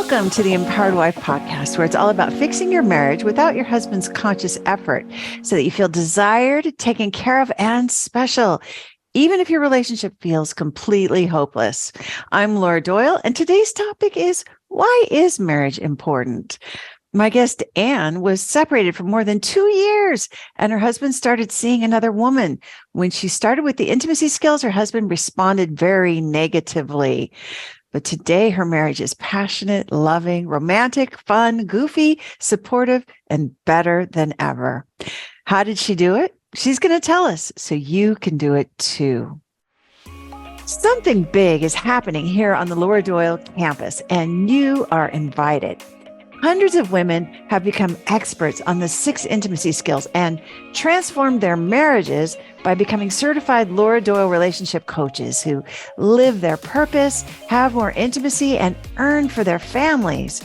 Welcome to the Empowered Wife podcast, where it's all about fixing your marriage without your husband's conscious effort so that you feel desired, taken care of, and special, even if your relationship feels completely hopeless. I'm Laura Doyle, and today's topic is, why is marriage important? My guest, Anne, was separated for more than 2 years, and her husband started seeing another woman. When she started with the intimacy skills, her husband responded very negatively. But today, her marriage is passionate, loving, romantic, fun, goofy, supportive, and better than ever. How did she do it? She's going to tell us so you can do it too. Something big is happening here on the Laura Doyle campus, and you are invited. Hundreds of women have become experts on the 6 intimacy skills and transformed their marriages by becoming certified Laura Doyle relationship coaches who live their purpose, have more intimacy, and earn for their families.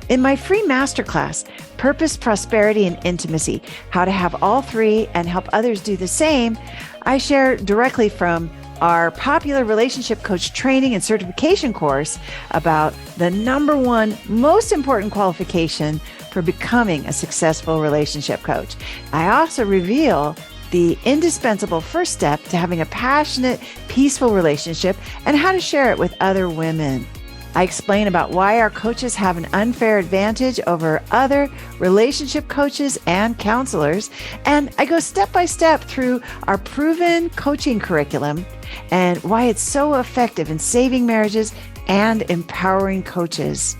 In my free masterclass, Purpose, Prosperity, and Intimacy, How to Have All Three and Help Others Do the Same, I share directly from our popular relationship coach training and certification course about the number one most important qualification for becoming a successful relationship coach. I also reveal the indispensable first step to having a passionate, peaceful relationship and how to share it with other women. I explain about why our coaches have an unfair advantage over other relationship coaches and counselors. And I go step by step through our proven coaching curriculum and why it's so effective in saving marriages and empowering coaches.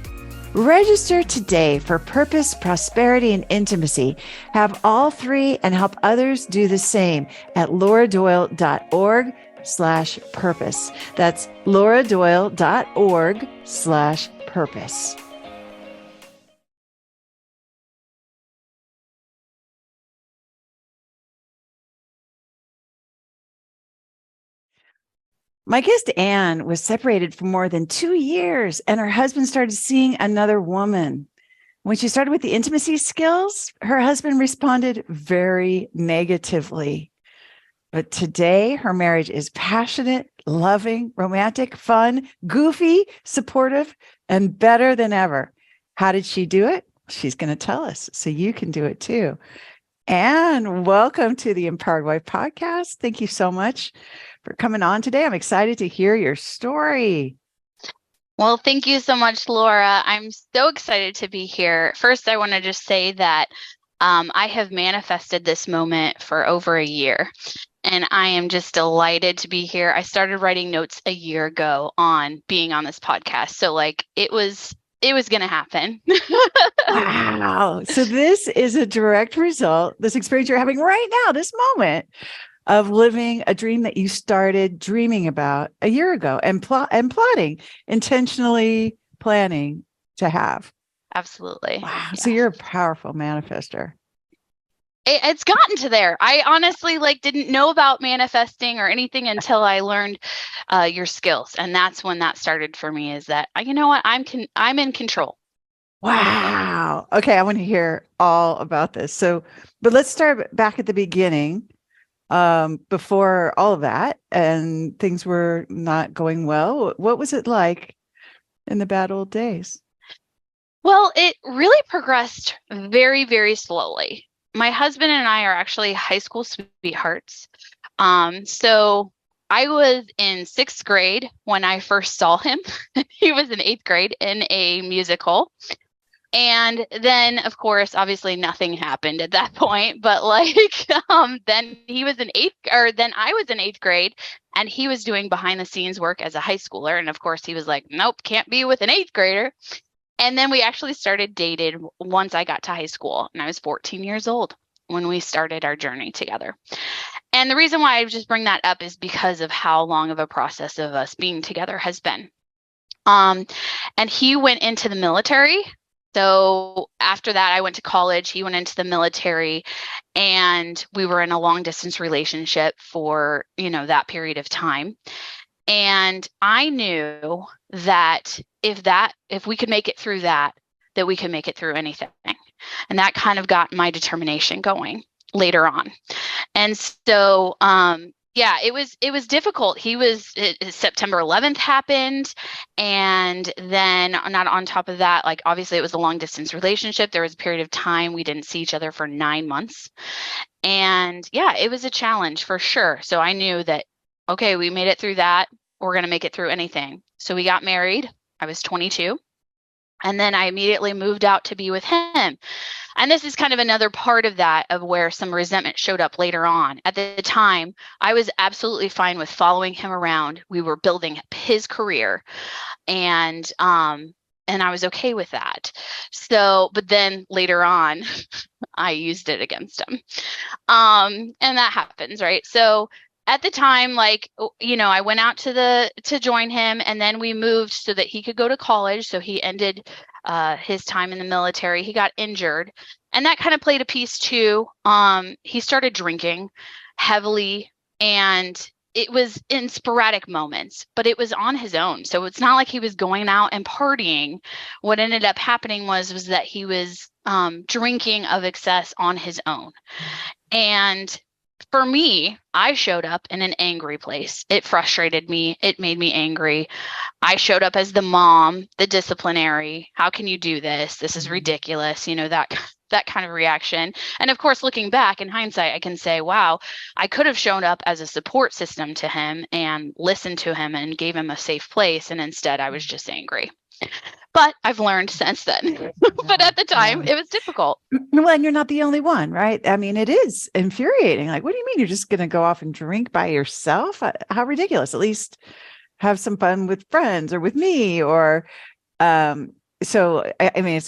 Register today for Purpose, Prosperity, and Intimacy. Have all three and help others do the same at lauradoyle.org/purpose. That's lauradoyle.org/purpose. My guest, Anne, was separated for more than 2 years, and her husband started seeing another woman. When she started with the intimacy skills, her husband responded very negatively. But today, her marriage is passionate, loving, romantic, fun, goofy, supportive, and better than ever. How did she do it? She's going to tell us, so you can do it too. Anne, welcome to the Empowered Wife podcast. Thank you so much for coming on today. I'm excited to hear your story. Well, thank you so much, Laura. I'm so excited to be here. First, I want to just say that I have manifested this moment for over a year, and I am just delighted to be here. I started writing notes a year ago on being on this podcast. So it was going to happen. Wow. So this is a direct result, this experience you're having right now, this moment, of living a dream that you started dreaming about a year ago and plotting, intentionally planning to have. Absolutely. Wow. Yeah. So you're a powerful manifester. It's gotten to there. I honestly didn't know about manifesting or anything until I learned your skills. And that's when that started for me, is that, you know what, I'm in control. Wow. Okay. I want to hear all about this. But let's start back at the beginning. Before all of that and things were not going well, what was it like in the bad old days? Well, it really progressed very, very slowly. My husband and I are actually high school sweethearts. So I was in 6th grade when I first saw him. He was in 8th grade in a musical. And then, of course, obviously nothing happened at that point, but then he was then I was in 8th grade and he was doing behind the scenes work as a high schooler. And of course he was like, nope, can't be with an 8th grader. And then we actually started dating once I got to high school, and I was 14 years old when we started our journey together. And the reason why I just bring that up is because of how long of a process of us being together has been. And he went into the military. So after that, I went to college, he went into the military, and we were in a long distance relationship for, that period of time. And I knew that if we could make it through that we could make it through anything. And that kind of got my determination going later on. And so Yeah, it was difficult. September 11th happened, and then not on top of that, like obviously it was a long distance relationship. There was a period of time we didn't see each other for 9 months. And yeah, it was a challenge for sure. So I knew that, okay, we made it through that. We're going to make it through anything. So we got married. I was 22. And then I immediately moved out to be with him. And this is kind of another part of that, of where some resentment showed up later on. At the time, I was absolutely fine with following him around. We were building his career, and I was okay with that. So, but then later on, I used it against him. And that happens, right? So at the time, like, I went out to join him, and then we moved so that he could go to college. So he ended his time in the military. He got injured, and that kind of played a piece too. He started drinking heavily, and it was in sporadic moments, but it was on his own. So it's not like he was going out and partying. What ended up happening was that he was drinking of excess on his own. And for me, I showed up in an angry place. It frustrated me. It made me angry. I showed up as the mom, the disciplinary. How can you do this? This is ridiculous. That kind of reaction. And of course, looking back in hindsight, I can say, wow, I could have shown up as a support system to him and listened to him and gave him a safe place. And instead, I was just angry. But I've learned since then. But at the time, it was difficult. Well, and you're not the only one, right? I mean, it is infuriating. Like, what do you mean you're just going to go off and drink by yourself? How ridiculous. At least have some fun with friends or with me. Or so I mean,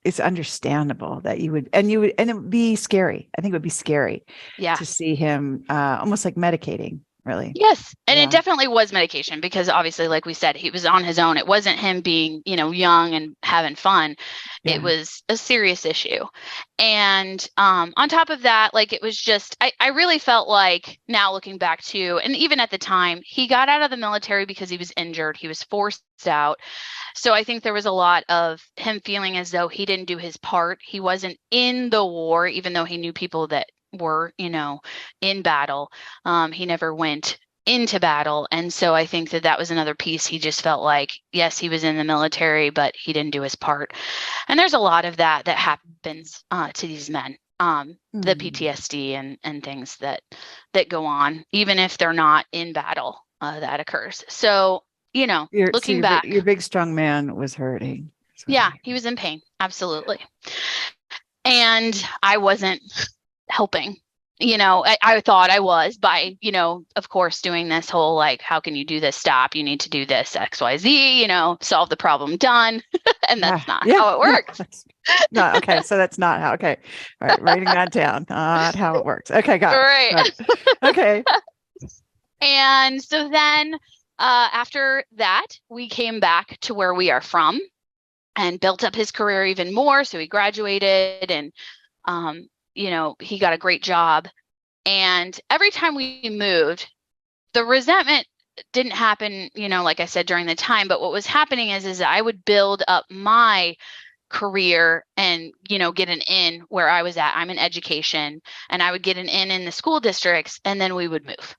it's understandable that you would, and it would be scary. I think it would be scary Yeah. to see him almost like medicating. Really? Yes. And it definitely was medication, because obviously, like we said, he was on his own. It wasn't him being, young and having fun. It was a serious issue. And on top of that, like, it was just, I really felt like, now looking back to, and even at the time, he got out of the military because he was injured. He was forced out. So I think there was a lot of him feeling as though he didn't do his part. He wasn't in the war, even though he knew people that were, in battle. He never went into battle. And so I think that was another piece. He just felt like, yes, he was in the military, but he didn't do his part. And there's a lot of that happens to these men. The PTSD and things that go on, even if they're not in battle, that occurs. So, looking back, your big, strong man was hurting. Yeah, he was in pain. Absolutely. And I wasn't helping. I thought I was by, of course, doing this whole, like, how can you do this? Stop. You need to do this, XYZ, solve the problem, done. And that's not how it works. No, okay. So that's not how, okay. All right. Writing that down. Not how it works. Okay. Got it. Right. Okay. And so then after that, we came back to where we are from and built up his career even more. So he graduated, and he got a great job. And every time we moved, the resentment didn't happen, like I said, during the time. But what was happening is I would build up my career and, get an in where I was at. I'm in education, and I would get an in the school districts, and then we would move.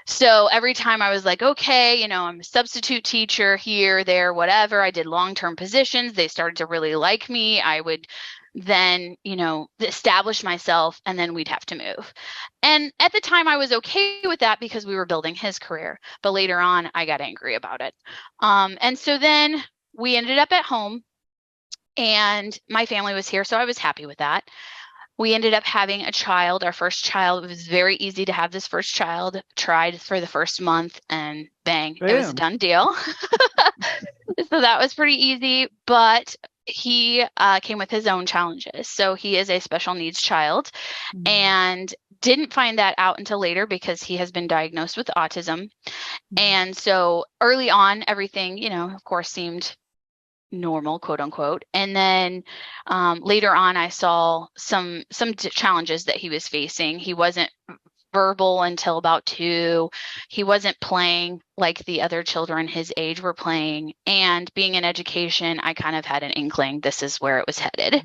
So every time I was like, okay, I'm a substitute teacher here, there, whatever. I did long-term positions. They started to really like me. I would then, establish myself, and then we'd have to move. And at the time I was okay with that because we were building his career. But later on, I got angry about it. And so then we ended up at home, and my family was here. So I was happy with that. We ended up having a child, our first child. It was very easy to have this first child. Tried for the first month, and bang, It was a done deal. So that was pretty easy, but he came with his own challenges. So he is a special needs child, and didn't find that out until later because he has been diagnosed with autism. And so early on, everything, of course, seemed normal, quote unquote. And then later on, I saw some challenges that he was facing. He wasn't verbal until about 2. He wasn't playing like the other children his age were playing. And being in education, I kind of had an inkling this is where it was headed.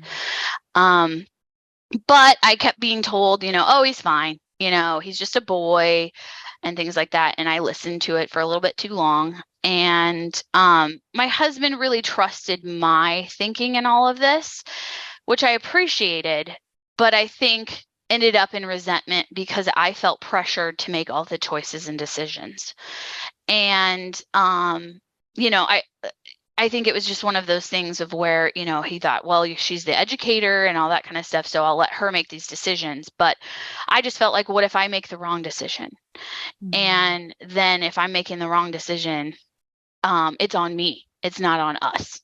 But I kept being told, oh, he's fine. he's just a boy and things like that. And I listened to it for a little bit too long. And my husband really trusted my thinking in all of this, which I appreciated, but I think ended up in resentment because I felt pressured to make all the choices and decisions. And I think it was just one of those things of where, he thought, well, she's the educator and all that kind of stuff, so I'll let her make these decisions. But I just felt like, what if I make the wrong decision? And then if I'm making the wrong decision, it's on me. It's not on us.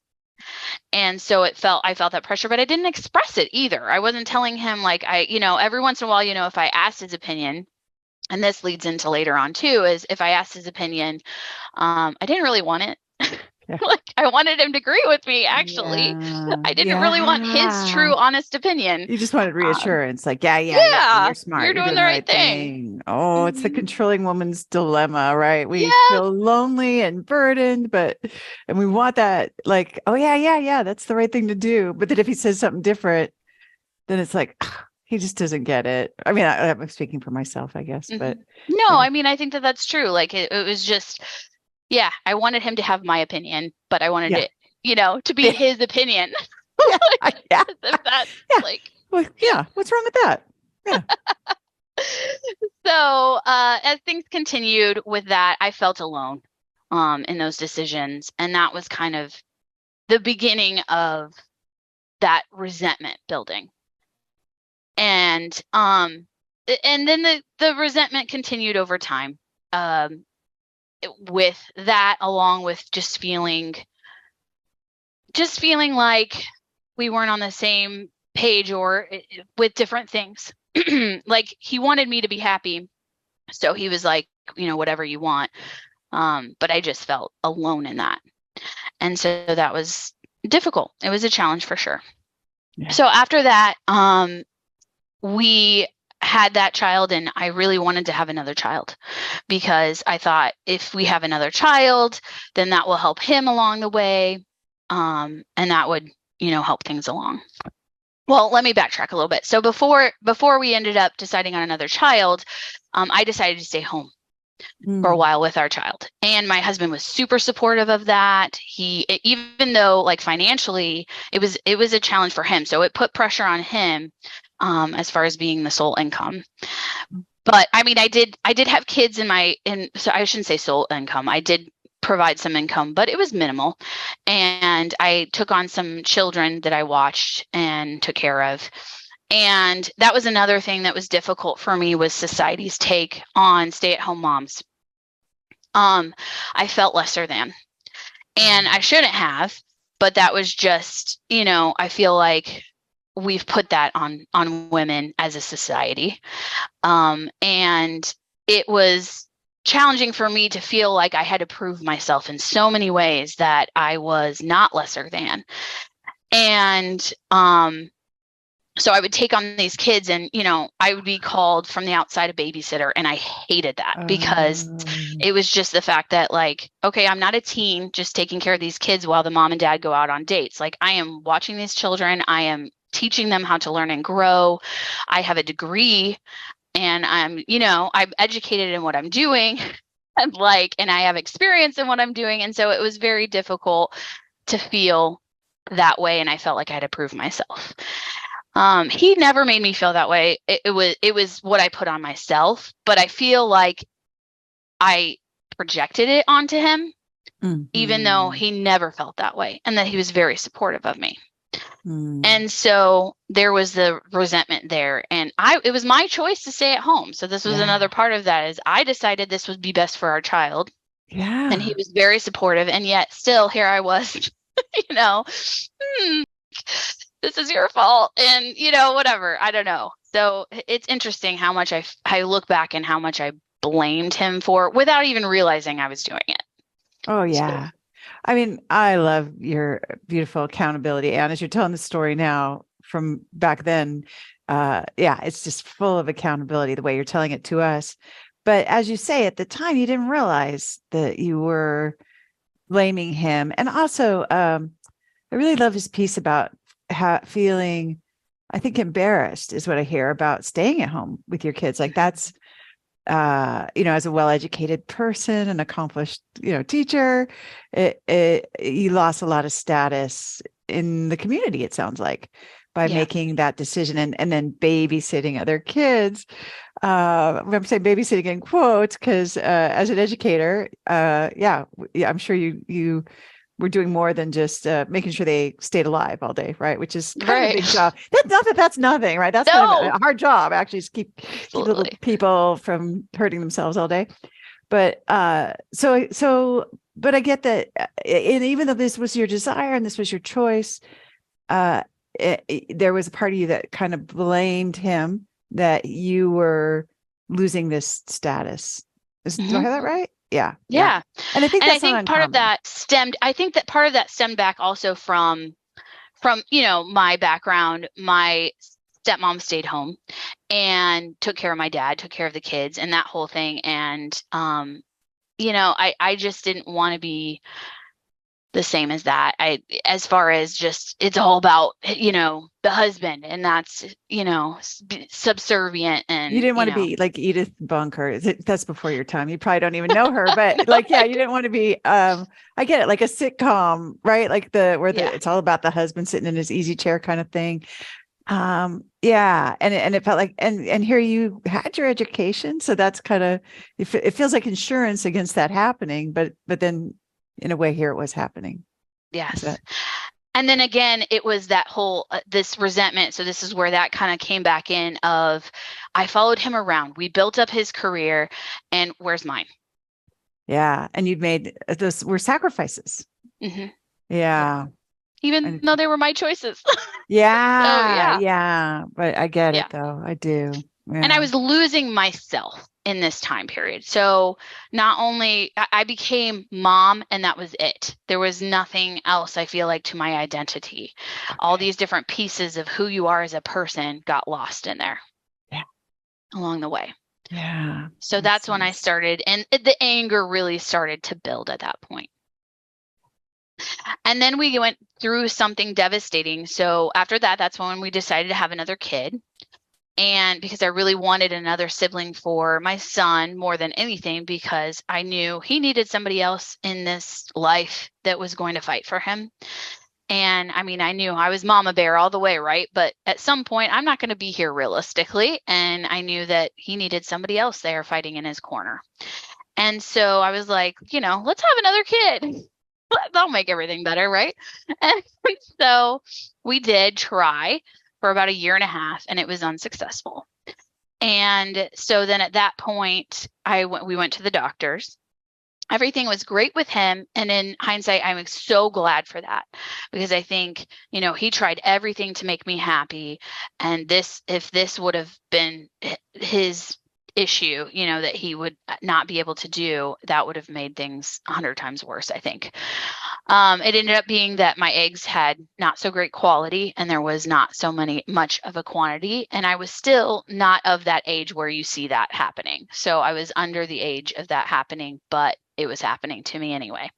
And so I felt that pressure, but I didn't express it either. I wasn't telling him like every once in a while, if I asked his opinion, and this leads into later on too, is if I asked his opinion, I didn't really want it. Yeah. Like I wanted him to agree with me, actually. Yeah. I didn't really want his true, honest opinion. You just wanted reassurance, like, yeah, Yeah, you're smart. you're doing the right thing. Oh, it's the controlling woman's dilemma, right? We Yes. feel lonely and burdened, and we want that, like, oh yeah, that's the right thing to do. But then if he says something different, then it's like, he just doesn't get it. I mean, I'm speaking for myself, I guess, but no, yeah. I mean, I think that's true. Like it was just, yeah, I wanted him to have my opinion, but I wanted it, to be his opinion. Like, yeah. If that's like, well, yeah. What's wrong with that? Yeah. So as things continued with that, I felt alone in those decisions. And that was kind of the beginning of that resentment building. And then the resentment continued over time. With that, along with just feeling like we weren't on the same page or with different things. Like he wanted me to be happy, so he was like, whatever you want. But I just felt alone in that, and so that was difficult. It was a challenge for sure. Yeah. So after that, we had that child, and I really wanted to have another child because I thought if we have another child, then that will help him along the way. And that would, help things along. Well, let me backtrack a little bit. So before we ended up deciding on another child, I decided to stay home for a while with our child. And my husband was super supportive of that. Even though like financially, it was a challenge for him. So it put pressure on him as far as being the sole income. But I mean, I did have kids so I shouldn't say sole income. I did provide some income, but it was minimal. And I took on some children that I watched and took care of. And that was another thing that was difficult for me, was society's take on stay-at-home moms. I felt lesser than, and I shouldn't have, but that was just, I feel like we've put that on women as a society. And it was challenging for me to feel like I had to prove myself in so many ways that I was not lesser than. And so I would take on these kids, and I would be called from the outside a babysitter, and I hated that because it was just the fact that like, okay, I'm not a teen just taking care of these kids while the mom and dad go out on dates. Like I am watching these children, I am teaching them how to learn and grow. I have a degree, and I'm educated in what I'm doing, and I have experience in what I'm doing. And so it was very difficult to feel that way, and I felt like I had to prove myself. He never made me feel that way. It was what I put on myself, but I feel like I projected it onto him, even though he never felt that way, and that he was very supportive of me. And so there was the resentment there, and it was my choice to stay at home. So this was another part of that, is I decided this would be best for our child. Yeah. And he was very supportive, and yet still here I was, this is your fault, and whatever, I don't know. So it's interesting how much I look back and how much I blamed him for without even realizing I was doing it. Oh yeah. So, I mean, I love your beautiful accountability, and as you're telling the story now from back then, it's just full of accountability the way you're telling it to us. But as you say, at the time you didn't realize that you were blaming him. And also I really love his piece about feeling, I think embarrassed is what I hear about staying at home with your kids. Like that's, as a well-educated person, an accomplished, teacher, you lost a lot of status in the community, it sounds like, by making that decision and then babysitting other kids. I'm saying babysitting in quotes because as an educator, I'm sure you were doing more than just making sure they stayed alive all day, right? Which is kind of a big job. That's nothing, right? That's kind of a hard job, actually, just keep little people from hurting themselves all day. But but I get that, and even though this was your desire and this was your choice, there was a part of you that kind of blamed him that you were losing this status. Do I have that right? Yeah. And I think part of that stemmed back also from my background. My stepmom stayed home and took care of my dad, took care of the kids and that whole thing. And, I just didn't want to be the same as that. As far as just, it's all about, the husband, and that's, subservient. And you didn't want to be like Edith Bunker. That's before your time. You probably don't even know her, but like, you didn't want to be, I get it. Like a sitcom, right? Like it's all about the husband sitting in his easy chair kind of thing. And it felt like, and here you had your education. So that's kind of, it feels like insurance against that happening, but then in a way here it was happening. Yes. And then again, it was that whole, this resentment. So this is where that kind of came back in of, I followed him around. We built up his career, and where's mine? Yeah. And you've made those were sacrifices. Mm-hmm. Yeah. Even though they were my choices. Yeah. But I get it though. I do. Yeah. And I was losing myself in this time period. So not only I became mom, and that was it. There was nothing else, I feel like, to my identity. Okay. All these different pieces of who you are as a person got lost in there along the way. Yeah. So that's when I started, and the anger really started to build at that point. And then we went through something devastating. So after that, that's when we decided to have another kid. And because I really wanted another sibling for my son more than anything, because I knew he needed somebody else in this life that was going to fight for him. And I mean, I knew I was mama bear all the way, right? But at some point, I'm not going to be here realistically. And I knew that he needed somebody else there fighting in his corner. And so I was like, let's have another kid. That'll make everything better, right? And so we did try for about 1.5 years, and it was unsuccessful. And so then at that point, we went to the doctors. Everything was great with him. And in hindsight, I'm so glad for that, because I think, he tried everything to make me happy. And if this would have been his issue, that he would not be able to do, that would have made things 100 times worse, I think. It ended up being that my eggs had not so great quality, and there was not so much of a quantity, and I was still not of that age where you see that happening. So I was under the age of that happening, but it was happening to me anyway.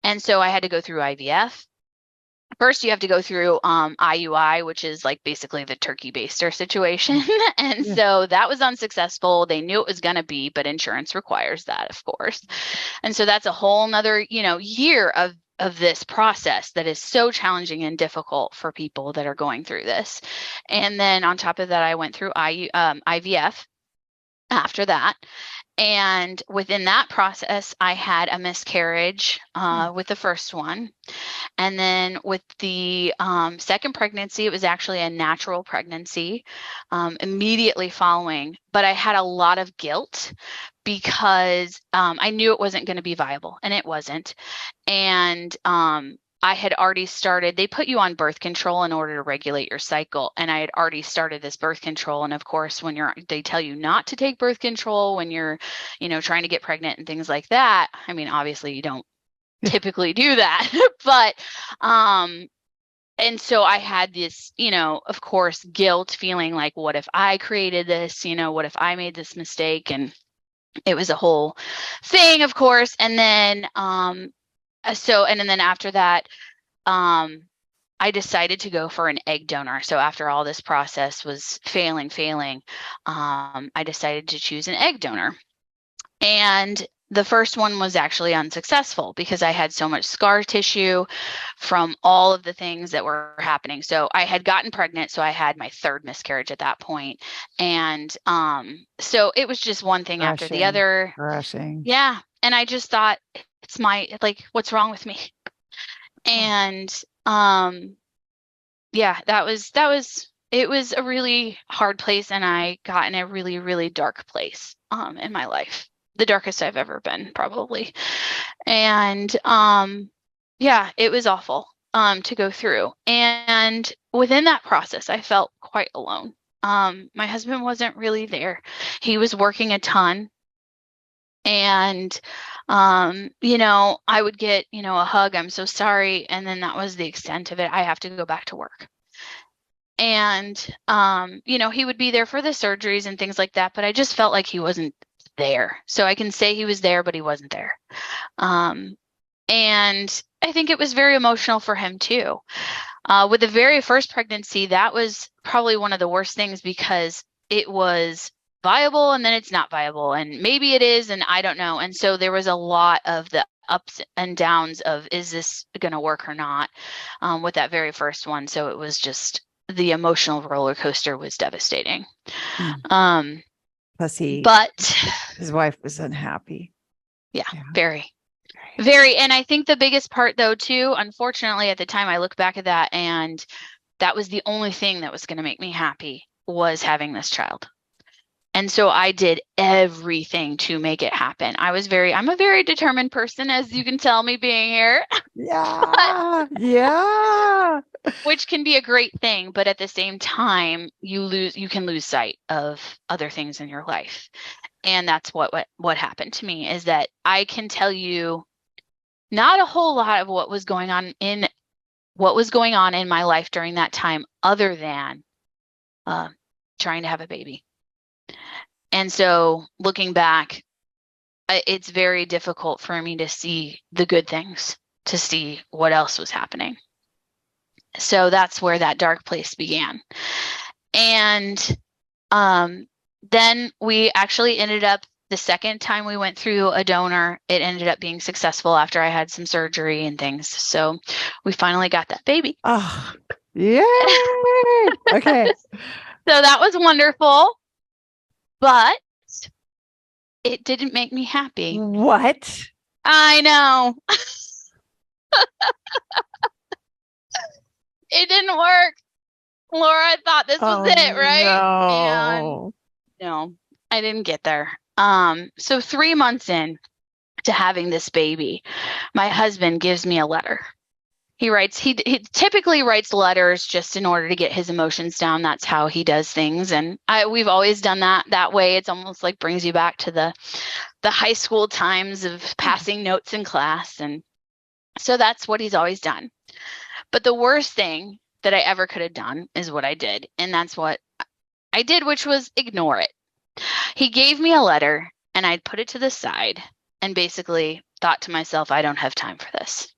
And so I had to go through IVF. First, you have to go through IUI, which is like basically the turkey baster situation. And so that was unsuccessful. They knew it was going to be, but insurance requires that, of course. And so that's a whole nother, year of this process that is so challenging and difficult for people that are going through this. And then on top of that, I went through IVF after that. And within that process, I had a miscarriage with the first one. And then with the second pregnancy, it was actually a natural pregnancy immediately following. But I had a lot of guilt because I knew it wasn't going to be viable, and it wasn't. And I had already started, they put you on birth control in order to regulate your cycle. And I had already started this birth control. And of course, when they tell you not to take birth control, when you're, trying to get pregnant and things like that, I mean, obviously you don't typically do that, but, and so I had this, of course, guilt, feeling like, what if I created this, what if I made this mistake? And it was a whole thing, of course. And then, and then after that, I I decided to go for an egg donor. So after all this process was failing, I decided to choose an egg donor. And the first one was actually unsuccessful because I had so much scar tissue from all of the things that were happening. So I had gotten pregnant, so I had my third miscarriage at that point. And so it was just one thing after the other. Rushing. Yeah. And I just thought, it's like, what's wrong with me? And yeah, it was a really hard place, and I got in a really, really dark place in my life. The darkest I've ever been, probably. And yeah, it was awful to go through. And within that process, I felt quite alone. My husband wasn't really there. He was working a ton. And I would get, a hug, I'm so sorry, and then that was the extent of it. I have to go back to work. And he would be there for the surgeries and things like that, but I just felt like he wasn't there. So I can say he was there, but he wasn't there. And I think it was very emotional for him too. With the very first pregnancy, that was probably one of the worst things because it was viable and then it's not viable, and maybe it is, and I don't know. And so there was a lot of the ups and downs of, is this going to work or not, with that very first one. So it was just, the emotional roller coaster was devastating. Plus but his wife was unhappy. Yeah. Very. And I think the biggest part though too, unfortunately at the time, I look back at that and that was the only thing that was going to make me happy, was having this child. And so I did everything to make it happen. I'm a very determined person, as you can tell me being here. Yeah. Yeah. Which can be a great thing, but at the same time, you can lose sight of other things in your life. And that's what happened to me, is that I can tell you not a whole lot of what was going on in my life during that time, other than trying to have a baby. And so looking back, it's very difficult for me to see the good things, to see what else was happening. So that's where that dark place began. And then we actually ended up, the second time we went through a donor, it ended up being successful after I had some surgery and things. So we finally got that baby. Oh, yay! Okay. So that was wonderful, but it didn't make me happy. What? I know. It didn't work. Laura, I thought this was it, right? No. And no, I didn't get there. So 3 months in to having this baby, my husband gives me a letter. He typically writes letters just in order to get his emotions down. That's how he does things. And we've always done that way. It's almost like brings you back to the high school times of passing notes in class. And so that's what he's always done. But the worst thing that I ever could have done is what I did. And that's what I did, which was ignore it. He gave me a letter and I'd put it to the side and basically thought to myself, I don't have time for this.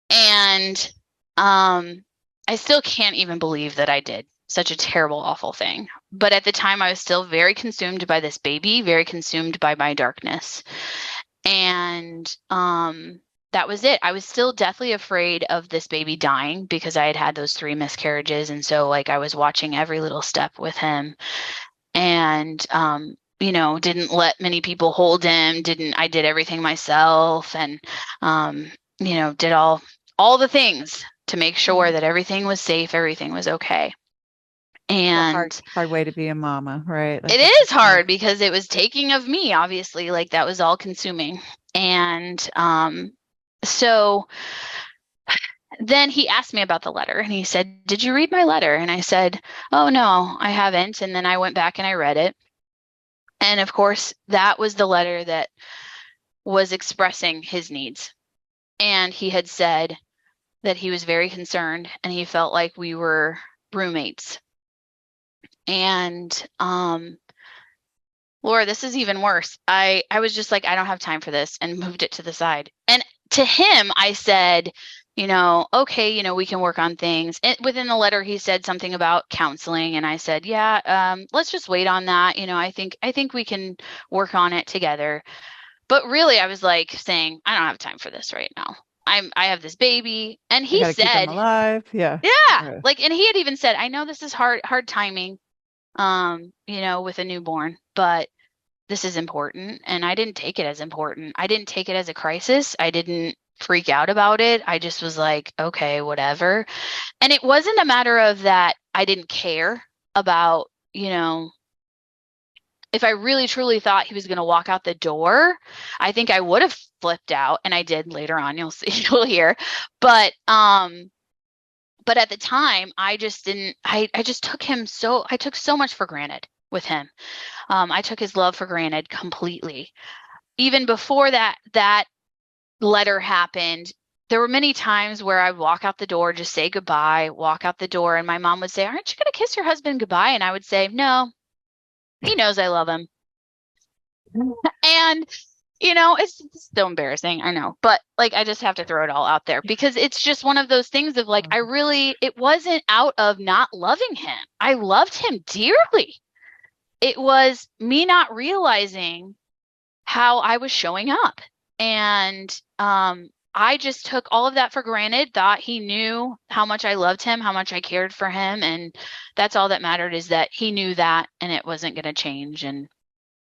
And I still can't even believe that I did such a terrible, awful thing. But at the time, I was still very consumed by this baby, very consumed by my darkness. And that was it. I was still deathly afraid of this baby dying because I had had those 3 miscarriages. And so like I was watching every little step with him, and didn't let many people hold him. I did everything myself, and did all the things to make sure that everything was safe, everything was okay. And hard way to be a mama, right? Like, it is hard because it was taking of me, obviously, like that was all consuming. And so then he asked me about the letter and he said, "Did you read my letter?" And I said, "Oh, no, I haven't." And then I went back and I read it. And of course, that was the letter that was expressing his needs. And he had said that he was very concerned and he felt like we were roommates. And Laura, this is even worse. I was just like, I don't have time for this, and moved it to the side. And to him, I said, okay, we can work on things. And within the letter, he said something about counseling, and I said, yeah, let's just wait on that. I think we can work on it together. But really, I was like saying, I don't have time for this right now. I have this baby, and I he got to keep him said, alive. Yeah. yeah, Right. like, and he had even said, I know this is hard timing, with a newborn, but this is important. And I didn't take it as important. I didn't take it as a crisis. I didn't freak out about it. I just was like, okay, whatever. And it wasn't a matter of that I didn't care about, if I really truly thought he was going to walk out the door, I think I would have flipped out, and I did later on. You'll see, you'll hear. But at the time, I just didn't. I just took him so. I took so much for granted with him. I took his love for granted completely. Even before that letter happened, there were many times where I'd walk out the door, just say goodbye, walk out the door, and my mom would say, "Aren't you going to kiss your husband goodbye?" And I would say, "No, he knows I love him." And it's still embarrassing, I know, but like I just have to throw it all out there because it's just one of those things of like it wasn't out of not loving him. I loved him dearly. It was me not realizing how I was showing up. And I just took all of that for granted, thought he knew how much I loved him, how much I cared for him, and that's all that mattered, is that he knew that and it wasn't going to change. And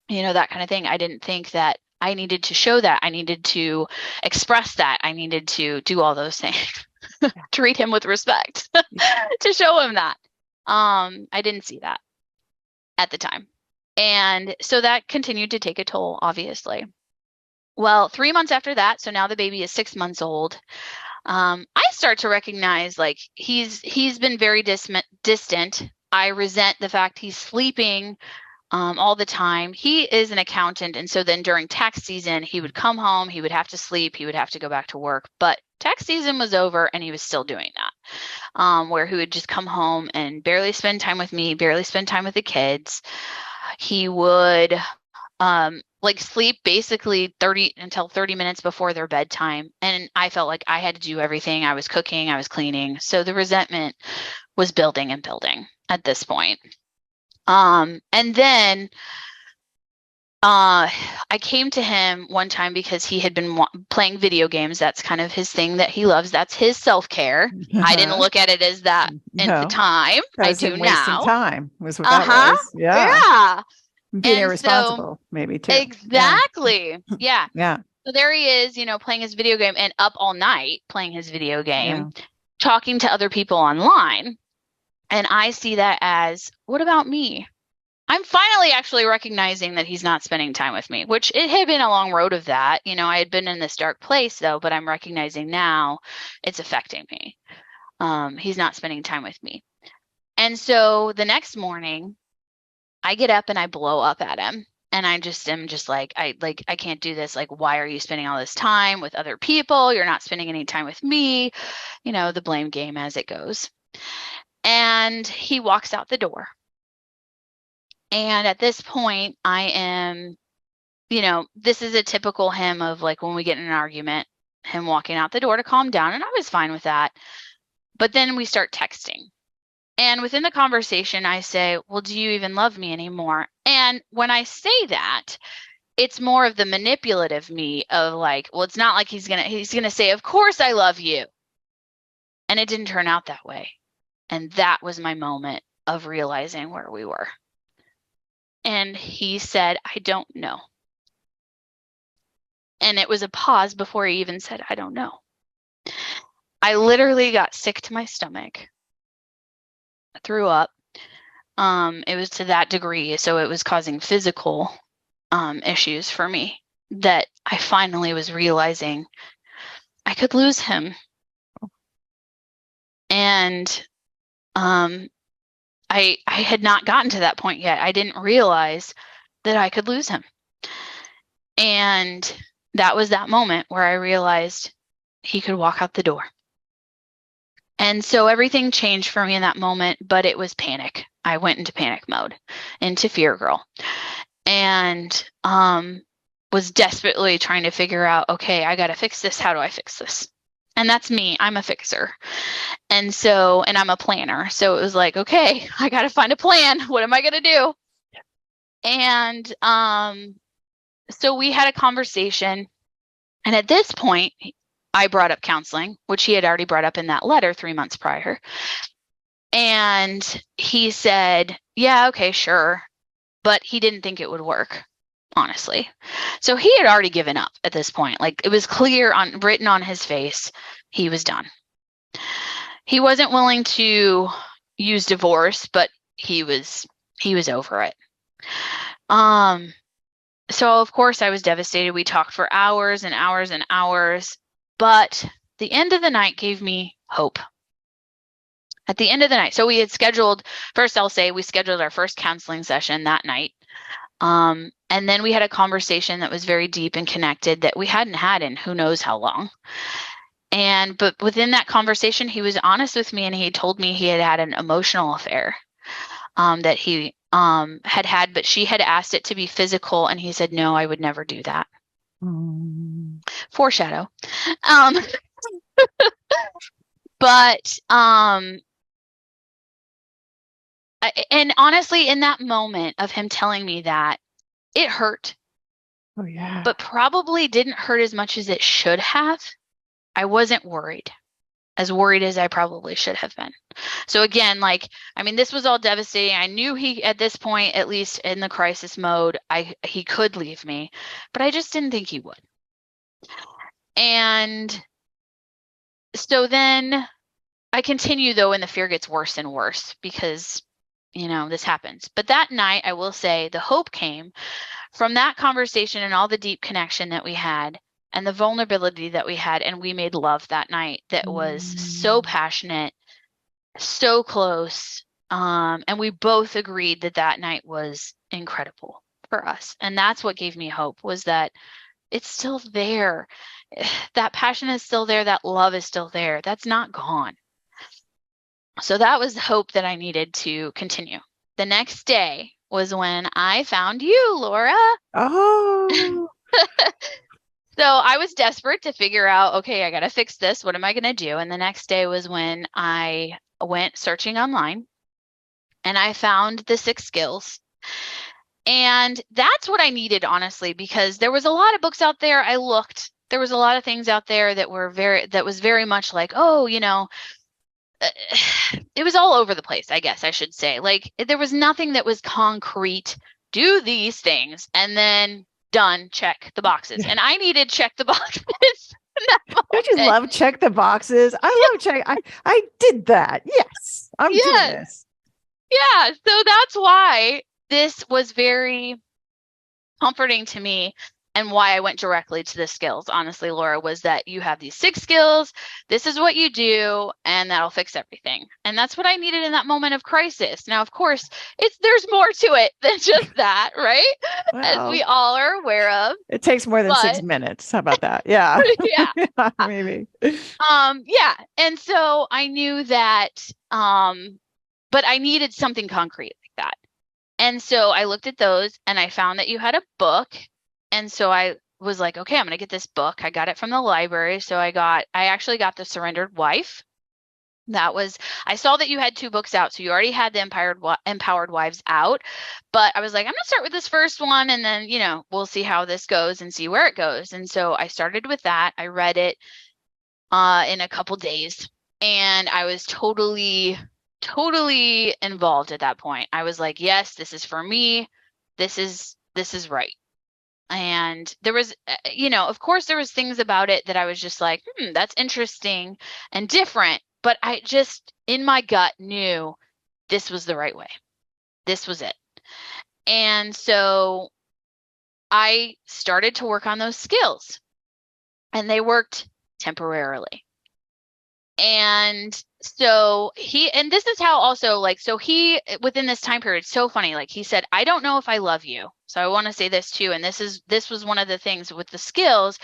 that kind of thing. I didn't think that I needed to show that. I needed to express that. I needed to do all those things, treat him with respect, to show him that. I didn't see that at the time. And so that continued to take a toll, obviously. Well, 3 months after that, so now the baby is 6 months old. I start to recognize like he's been very distant. I resent the fact he's sleeping all the time. He is an accountant. And so then during tax season, he would come home, he would have to sleep, he would have to go back to work. But tax season was over and he was still doing that, where he would just come home and barely spend time with me, barely spend time with the kids. He would like sleep basically 30 minutes before their bedtime. And I felt like I had to do everything. I was cooking, I was cleaning. So the resentment was building and building at this point. And then I came to him one time because he had been playing video games. That's kind of his thing that he loves. That's his self-care. I didn't look at it as that at the No, time. that I was do him wasting now. time, was what that Uh-huh. was. Yeah. Yeah. Being And so irresponsible, maybe too. Yeah. exactly. Yeah. Yeah. So there he is, playing his video game and up all night playing his video game, Yeah. talking to other people online. And I see that as, what about me? I'm finally actually recognizing that he's not spending time with me, which it had been a long road of that. I had been in this dark place though, but I'm recognizing now it's affecting me. He's not spending time with me. And so the next morning I get up and I blow up at him. And I just am just like, I can't do this. Like, why are you spending all this time with other people? You're not spending any time with me, the blame game as it goes. And he walks out the door. And at this point, I am, this is a typical him of like when we get in an argument, him walking out the door to calm down. And I was fine with that. But then we start texting. And within the conversation, I say, well, do you even love me anymore? And when I say that, it's more of the manipulative me of like, well, it's not like he's going to say, of course I love you. And it didn't turn out that way. And that was my moment of realizing where we were. And he said, I don't know. And it was a pause before he even said, I don't know. I literally got sick to my stomach. I threw up. It was to that degree. So it was causing physical issues for me that I finally was realizing I could lose him. And I had not gotten to that point yet. I didn't realize that I could lose him. And that was that moment where I realized he could walk out the door. And so everything changed for me in that moment, but it was panic. I went into panic mode, into fear girl, and was desperately trying to figure out, okay, I got to fix this. How do I fix this? And that's me. I'm a fixer. And so, and I'm a planner. So it was like, okay, I got to find a plan. What am I going to do? And so we had a conversation. And at this point, I brought up counseling, which he had already brought up in that letter 3 months prior. And he said, yeah, okay, sure. But he didn't think it would work, honestly. So he had already given up at this point. Like, it was clear written on his face, he was done. He wasn't willing to use divorce, but he was over it. So of course I was devastated. We talked for hours and hours and hours, but the end of the night gave me hope. At the end of the night, so we had scheduled, first I'll say we scheduled our first counseling session that night. And then we had a conversation that was very deep and connected that we hadn't had in who knows how long. But within that conversation, he was honest with me, and he told me he had had an emotional affair that he had, but she had asked it to be physical, and he said, no, I would never do that. Foreshadow. But and honestly, in that moment of him telling me that, it hurt. Oh, yeah. But probably didn't hurt as much as it should have. I wasn't worried as I probably should have been. So again, this was all devastating. I knew he, at this point, at least in the crisis mode, he could leave me, but I just didn't think he would. And so then I continue, though, and the fear gets worse and worse because, this happens. But that night, I will say, the hope came from that conversation and all the deep connection that we had and the vulnerability that we had. And we made love that night that was so passionate, so close. And we both agreed that night was incredible for us. And that's what gave me hope, was that it's still there. That passion is still there. That love is still there. That's not gone. So that was the hope that I needed to continue. The next day was when I found you, Laura. Oh. So I was desperate to figure out, okay, I got to fix this. What am I going to do? And the next day was when I went searching online, and I found the 6 skills. And that's what I needed, honestly, because there was a lot of books out there. I looked, there was a lot of things out there that was very much like, it was all over the place, I guess I should say. Like, there was nothing that was concrete. Do these things and then done, check the boxes. And I needed check the boxes. Don't you love check the boxes? I love check. I did that. Yes, I'm doing this. Yeah. So that's why this was very comforting to me, and why I went directly to the skills, honestly, Laura, was that you have these 6 skills. This is what you do, and that'll fix everything. And that's what I needed in that moment of crisis. Now, of course, there's more to it than just that, right? Well, as we all are aware of. It takes more than 6 minutes. How about that? Yeah. Yeah. Maybe. Yeah. And so I knew that, but I needed something concrete like that. And so I looked at those, and I found that you had a book. And so I was like, okay, I'm going to get this book. I got it from the library. So I actually got The Surrendered Wife. I saw that you had 2 books out. So you already had the Empowered Wives out. But I was like, I'm going to start with this first one, and then, we'll see how this goes and see where it goes. And so I started with that. I read it in a couple days, and I was totally involved at that point. I was like, yes, this is for me. This is right. And there was, of course there was things about it that I was just like, that's interesting and different. But I just, in my gut, knew this was the right way. This was it. And so I started to work on those skills, and they worked temporarily. And so this is how also, within this time period, so funny, he said, I don't know if I love you. So I want to say this too. And this was one of the things with the skills.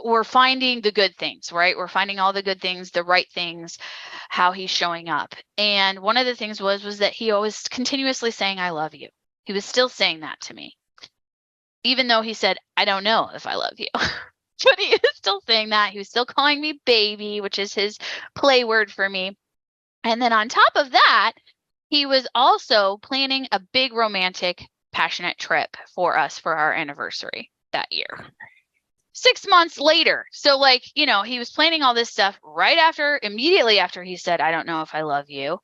We're finding the good things, right? We're finding all the good things, the right things, how he's showing up. And one of the things was that he always continuously saying, I love you. He was still saying that to me, even though he said, I don't know if I love you. But he was still saying that. He was still calling me baby, which is his play word for me. And then on top of that, he was also planning a big romantic, passionate trip for us for our anniversary that year. 6 months later. So like, he was planning all this stuff immediately after he said, I don't know if I love you.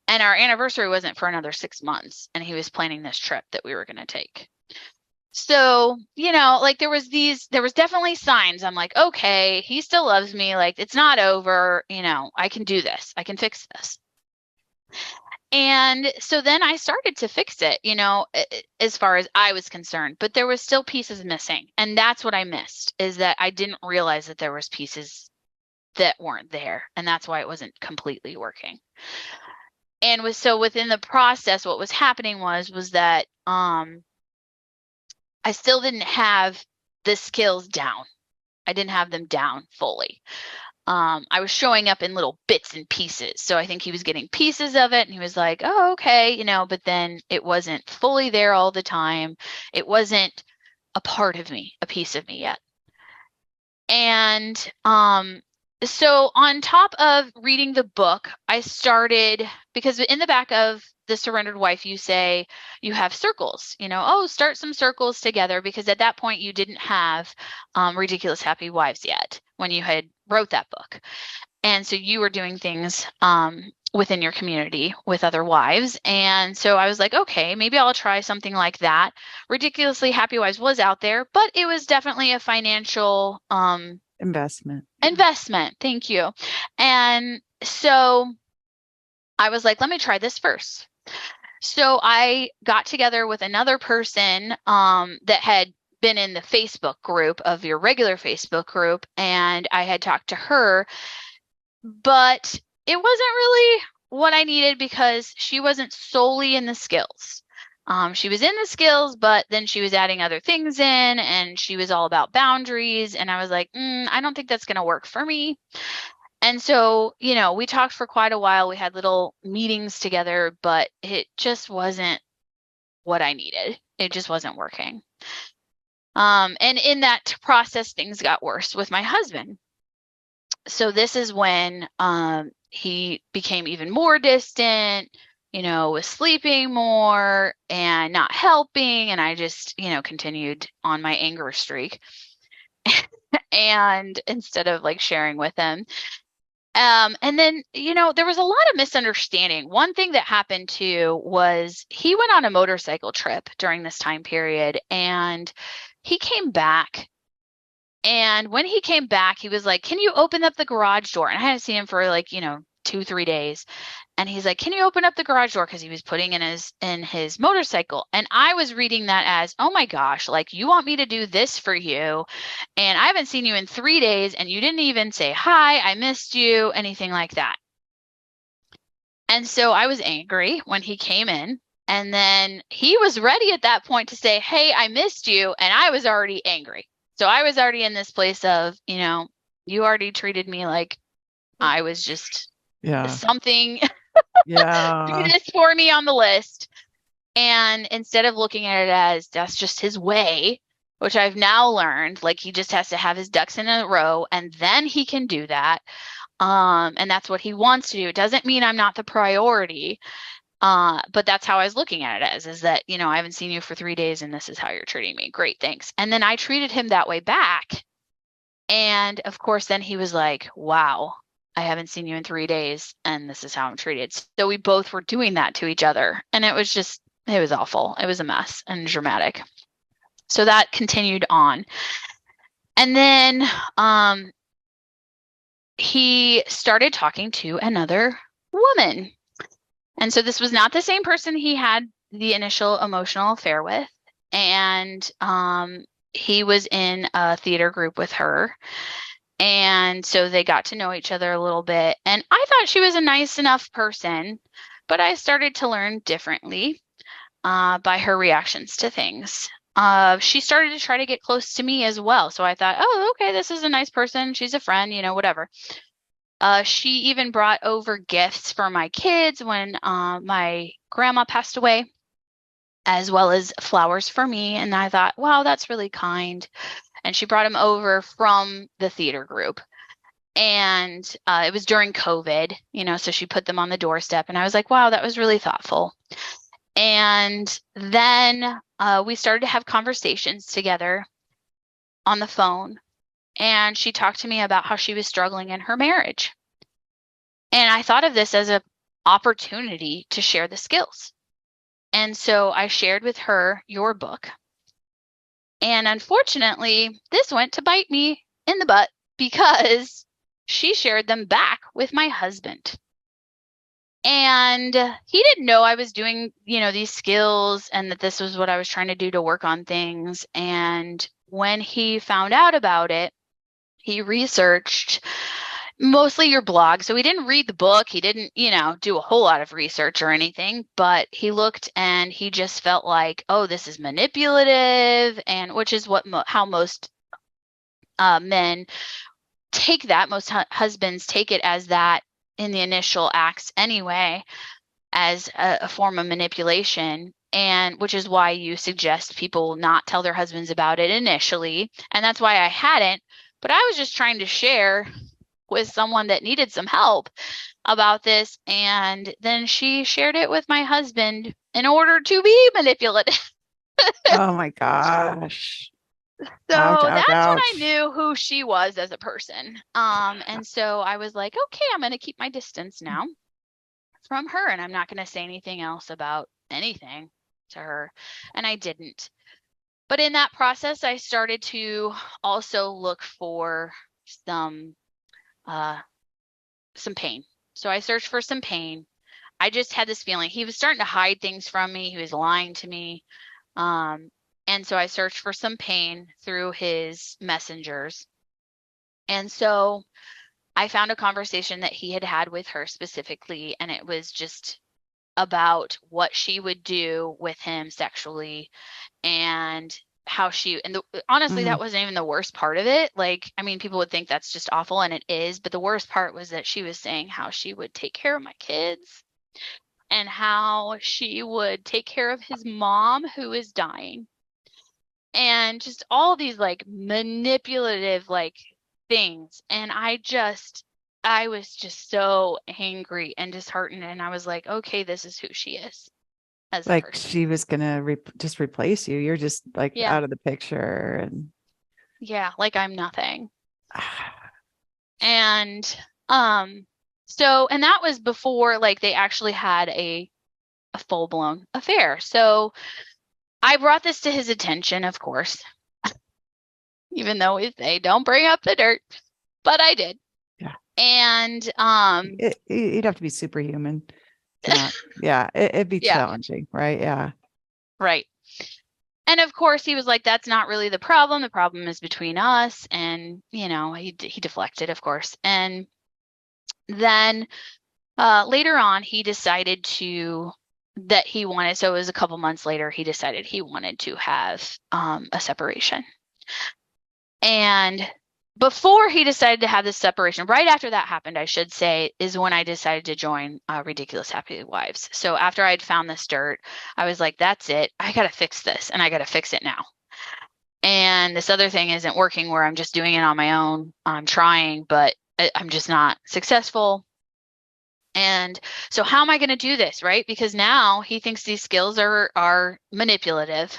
And our anniversary wasn't for another 6 months. And he was planning this trip that we were going to take. So, like there was definitely signs. I'm like, okay, he still loves me. Like it's not over. I can do this. I can fix this. And so then I started to fix it, as far as I was concerned, but there was still pieces missing. And that's what I missed, is that I didn't realize that there was pieces that weren't there. And that's why it wasn't completely working. And so within the process, what was happening was that I still didn't have the skills down. I didn't have them down fully. I was showing up in little bits and pieces. So I think he was getting pieces of it and he was like, oh, okay, but then it wasn't fully there all the time. It wasn't a part of me, a piece of me yet. And so on top of reading the book, I started, because in the back of The Surrendered Wife, you say you have circles, start some circles together, because at that point you didn't have Ridiculous Happy Wives yet when you had wrote that book. And so you were doing things within your community with other wives. And so I was like, okay, maybe I'll try something like that. Ridiculously Happy Wives was out there, but it was definitely a financial investment. Thank you. And so I was like, let me try this first. So I got together with another person that had been in the Facebook group of your regular Facebook group, and I had talked to her, but it wasn't really what I needed, because she wasn't solely in the skills. She was in the skills, but then she was adding other things in, and she was all about boundaries. And I was like, I don't think that's going to work for me. And so, we talked for quite a while. We had little meetings together, but it just wasn't what I needed. It just wasn't working. And in that process, things got worse with my husband. So this is when he became even more distant, was sleeping more and not helping. And I just, continued on my anger streak. And instead of like sharing with him. And then, there was a lot of misunderstanding. One thing that happened too was he went on a motorcycle trip during this time period, and he came back. And when he came back, he was like, can you open up the garage door? And I hadn't seen him for like, 2-3 days. And he's like, can you open up the garage door? Because he was putting in his motorcycle. And I was reading that as, oh my gosh, like you want me to do this for you. And I haven't seen you in 3 days. And you didn't even say, hi, I missed you, anything like that. And so I was angry when he came in. And then he was ready at that point to say, hey, I missed you. And I was already angry. So I was already in this place of, you already treated me like I was just something. Do this for me on the list. And instead of looking at it as that's just his way, which I've now learned, like he just has to have his ducks in a row and then he can do that. And that's what he wants to do. It doesn't mean I'm not the priority. But that's how I was looking at it is that, I haven't seen you for 3 days and this is how you're treating me. Great, thanks. And then I treated him that way back. And of course, then he was like, wow, I haven't seen you in 3 days and this is how I'm treated. So we both were doing that to each other. And it was awful. It was a mess and dramatic. So that continued on. And then he started talking to another woman. And so this was not the same person he had the initial emotional affair with. And he was in a theater group with her. And so they got to know each other a little bit. And I thought she was a nice enough person, but I started to learn differently by her reactions to things. She started to try to get close to me as well. So I thought, oh, okay, this is a nice person. She's a friend, whatever. She even brought over gifts for my kids when my grandma passed away, as well as flowers for me. And I thought, wow, that's really kind. and she brought him over from the theater group. And it was during COVID, so she put them on the doorstep. And I was like, wow, that was really thoughtful. And then we started to have conversations together on the phone. And she talked to me about how she was struggling in her marriage. And I thought of this as an opportunity to share the skills. And so I shared with her your book. And unfortunately, this went to bite me in the butt because she shared them back with my husband. And he didn't know I was doing, these skills and that this was what I was trying to do to work on things. And when he found out about it, he researched mostly your blog. So he didn't read the book. He didn't, do a whole lot of research or anything, but he looked and he just felt like, oh, this is manipulative, and which is how most men take that. Most husbands take it as that in the initial acts anyway, as a form of manipulation. And which is why you suggest people not tell their husbands about it initially. And that's why I hadn't, but I was just trying to share with someone that needed some help about this. And then she shared it with my husband in order to be manipulative. Oh my gosh. So Ouch, ouch, that's when I ouch. knew who she was as a person. And so I was like, okay, I'm going to keep my distance now from her, and I'm not going to say anything else about anything to her. And I didn't. But in that process, I started to also look for some pain. So I searched for some pain. I just had this feeling he was starting to hide things from me. He was lying to me. And so I searched for some pain through his messengers. And so I found a conversation that he had had with her specifically, and it was just about what she would do with him sexually and how she, and honestly, that wasn't even the worst part of it. Like, I mean, people would think that's just awful, and it is, but the worst part was that she was saying how she would take care of my kids and how she would take care of his mom who is dying, and just all these like manipulative like things. And I was just so angry and disheartened, and I was like, okay, this is who she is as a Like person. she was gonna just replace you. You're just like Yeah. out of the picture, and Yeah, like I'm nothing. And so, and that was before like they actually had a full-blown affair. So I brought this to his attention, of course, even though they don't bring up the dirt, but I did. yeah, And you'd have to be superhuman to not. Yeah, it'd be yeah, challenging, right? Yeah. right. And of course, he was like, that's not really the problem. The problem is between us. And, he deflected, of course. And then later on, he decided that he wanted, so it was a couple months later, he decided he wanted to have a separation. And before he decided to have this separation, right after that happened, I should say, is when I decided to join Ridiculous Happy Wives. So after I'd found this dirt, I was like, that's it. I got to fix this, and I got to fix it now. And this other thing isn't working where I'm just doing it on my own. I'm trying, but I'm just not successful. And so how am I going to do this, right? Because now he thinks these skills are manipulative.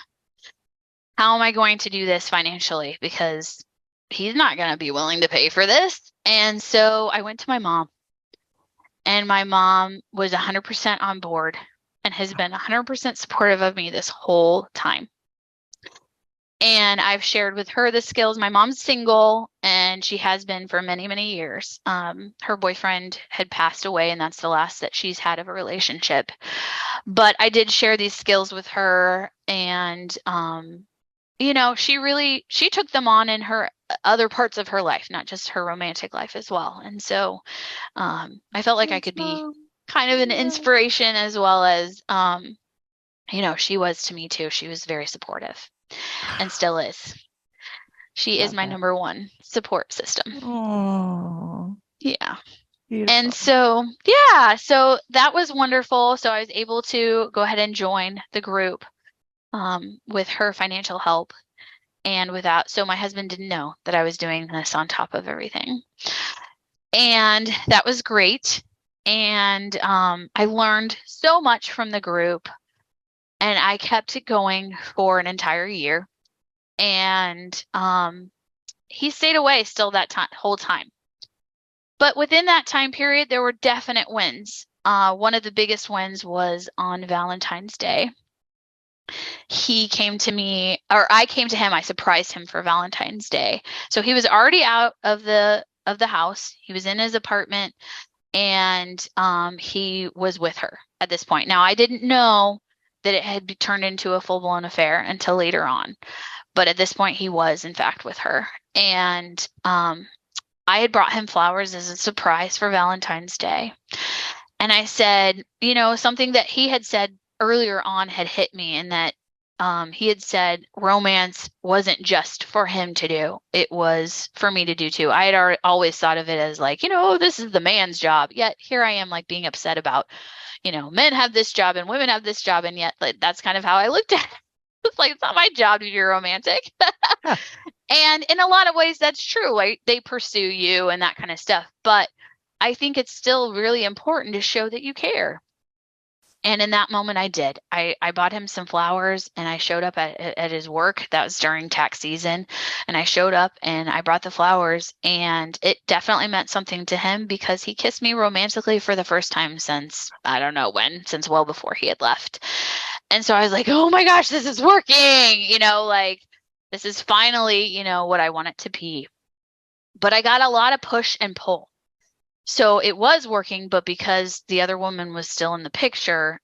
How am I going to do this financially? Because he's not going to be willing to pay for this. And so I went to my mom, and my mom was 100% on board and has been 100% supportive of me this whole time. And I've shared with her the skills. My mom's single, and she has been for many, many years. Her boyfriend had passed away, and that's the last that she's had of a relationship. But I did share these skills with her, and she took them on in her other parts of her life, not just her romantic life as well. And so I felt like I could be kind of an inspiration, as well as she was to me too. She was very supportive and still is. She is my number one support system. Oh, yeah. beautiful. And so, yeah, so that was wonderful. So I was able to go ahead and join the group with her financial help. and so my husband didn't know that I was doing this on top of everything. And that was great. And I learned so much from the group, and I kept it going for an entire year. And he stayed away still that whole time. But within that time period, there were definite wins. One of the biggest wins was on Valentine's Day. He came to me, or I came to him. I surprised him for Valentine's Day. So he was already out of the house. He was in his apartment, and he was with her at this point. Now, I didn't know that it had turned into a full-blown affair until later on. But at this point, he was, in fact, with her. And I had brought him flowers as a surprise for Valentine's Day. And I said, something that he had said earlier on had hit me, and that he had said romance wasn't just for him to do. It was for me to do too. I had always thought of it as like, this is the man's job. Yet here I am, like, being upset about, men have this job and women have this job. And yet, like, that's kind of how I looked at it. It's like, it's not my job to be romantic. Huh. And in a lot of ways, that's true. Like, they pursue you and that kind of stuff. But I think it's still really important to show that you care. And in that moment, I did. I bought him some flowers, and I showed up at his work. That was during tax season. And I showed up and I brought the flowers, and it definitely meant something to him because he kissed me romantically for the first time since, I don't know when, since well before he had left. And so I was like, oh my gosh, this is working, like, this is finally, what I want it to be. But I got a lot of push and pull. So it was working, but because the other woman was still in the picture,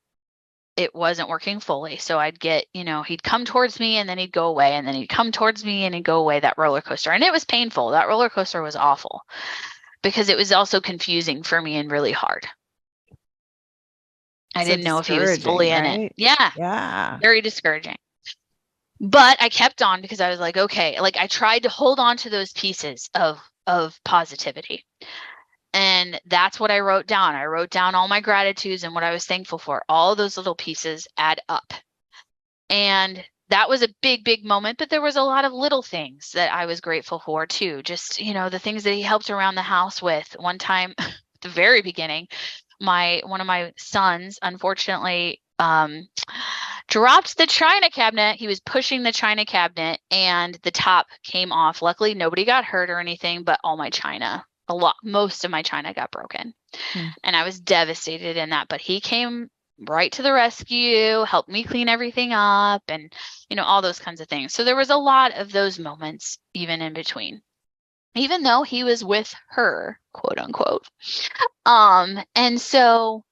it wasn't working fully. So I'd get, he'd come towards me and then he'd go away, and then he'd come towards me and he'd go away, that roller coaster. And it was painful. That roller coaster was awful because it was also confusing for me and really hard. I didn't know if he was fully in it. Yeah. Yeah. Very discouraging. But I kept on because I was like, okay, like, I tried to hold on to those pieces of positivity. And that's what I wrote down. I wrote down all my gratitudes and what I was thankful for. All those little pieces add up. And that was a big, big moment. But there was a lot of little things that I was grateful for too. Just, the things that he helped around the house with. One time at the very beginning, one of my sons, unfortunately, dropped the china cabinet. He was pushing the china cabinet and the top came off. Luckily, nobody got hurt or anything, but all my china, most of my china got broken. And I was devastated in that. But he came right to the rescue, helped me clean everything up, and, all those kinds of things. So there was a lot of those moments even in between, even though he was with her, quote unquote. And so,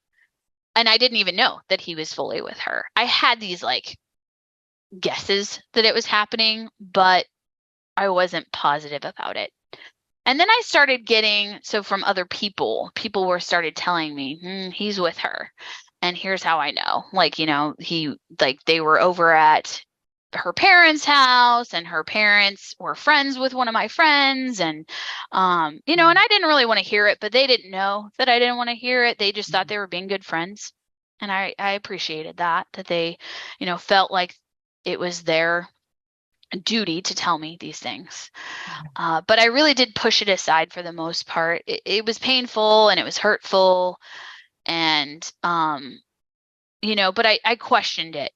and I didn't even know that he was fully with her. I had these like guesses that it was happening, but I wasn't positive about it. And then I started getting, so from other people started telling me, he's with her. And here's how I know. Like, they were over at her parents' house, and her parents were friends with one of my friends. And, and I didn't really want to hear it, but they didn't know that I didn't want to hear it. They just thought they were being good friends. And I appreciated that they, felt like it was their duty to tell me these things. But I really did push it aside for the most part. It was painful and it was hurtful. And, but I questioned it.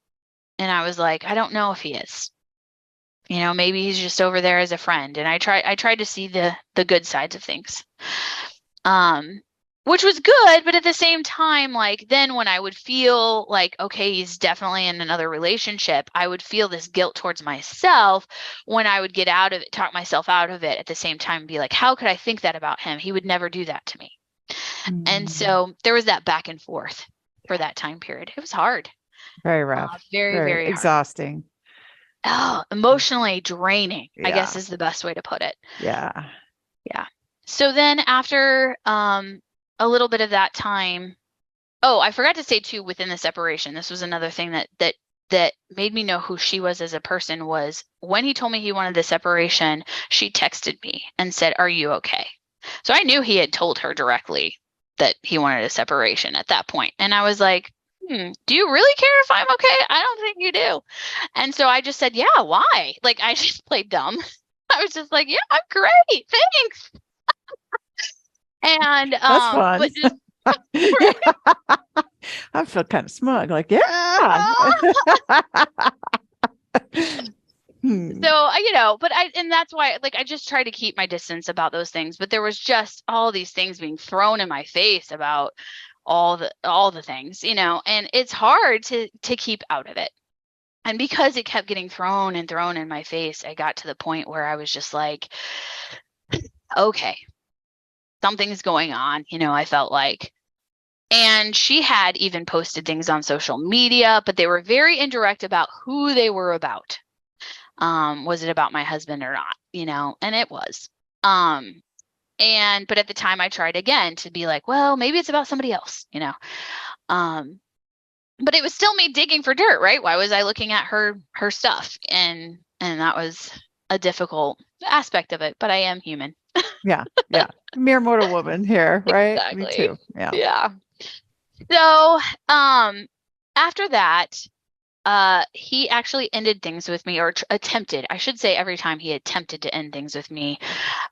And I was like, I don't know if he is. Maybe he's just over there as a friend. And I tried to see the good sides of things. Which was good, but at the same time, like, then when I would feel like, okay, he's definitely in another relationship, I would feel this guilt towards myself when I would get out of it, talk myself out of it at the same time, and be like, how could I think that about him? He would never do that to me. And so there was that back and forth for that time period. It was hard. Very rough. Very, very hard. Exhausting. Oh, emotionally draining, I guess is the best way to put it. Yeah. Yeah. So then after a little bit of that time, I forgot to say too, within the separation, this was another thing that made me know who she was as a person, was when he told me he wanted the separation, she texted me and said, "Are you okay?" So I knew he had told her directly that he wanted a separation at that point. And I was like, do you really care if I'm okay? I don't think you do. And so I just said, yeah, why? Like, I just played dumb. I was just like, yeah, I'm great. Thanks. And, That's fun. but just, Yeah. I feel kind of smug, like, yeah. Hmm. so, but and that's why, like, I just try to keep my distance about those things. But there was just all these things being thrown in my face about all the things, and it's hard to keep out of it. And because it kept getting thrown and thrown in my face, I got to the point where I was just like, okay, something's going on, I felt like. And she had even posted things on social media, but they were very indirect about who they were about. Was it about my husband or not? And it was. But at the time I tried again to be like, well, maybe it's about somebody else, but it was still me digging for dirt, right? Why was I looking at her stuff? And that was a difficult aspect of it, but I am human. Yeah. Yeah. Mere mortal woman here, right? Me Exactly. too. Yeah. Yeah. So, after that, he actually ended things with me, or attempted, I should say, every time he attempted to end things with me,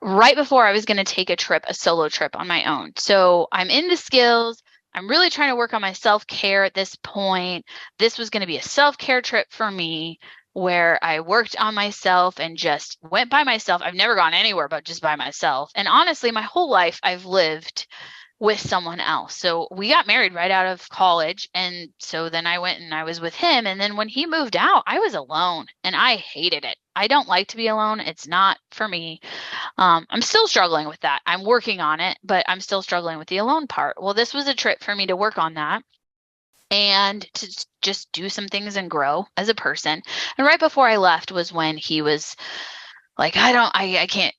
right before I was going to take a solo trip on my own. So I'm into skills. I'm really trying to work on my self-care at this point. This was going to be a self-care trip for me where I worked on myself and just went by myself. I've never gone anywhere but just by myself. And honestly, my whole life I've lived with someone else. So we got married right out of college. And so then I went and I was with him. And then when he moved out, I was alone and I hated it. I don't like to be alone. It's not for me. I'm still struggling with that. I'm working on it, but I'm still struggling with the alone part. Well, this was a trip for me to work on that and to just do some things and grow as a person. And right before I left was when he was like, I can't,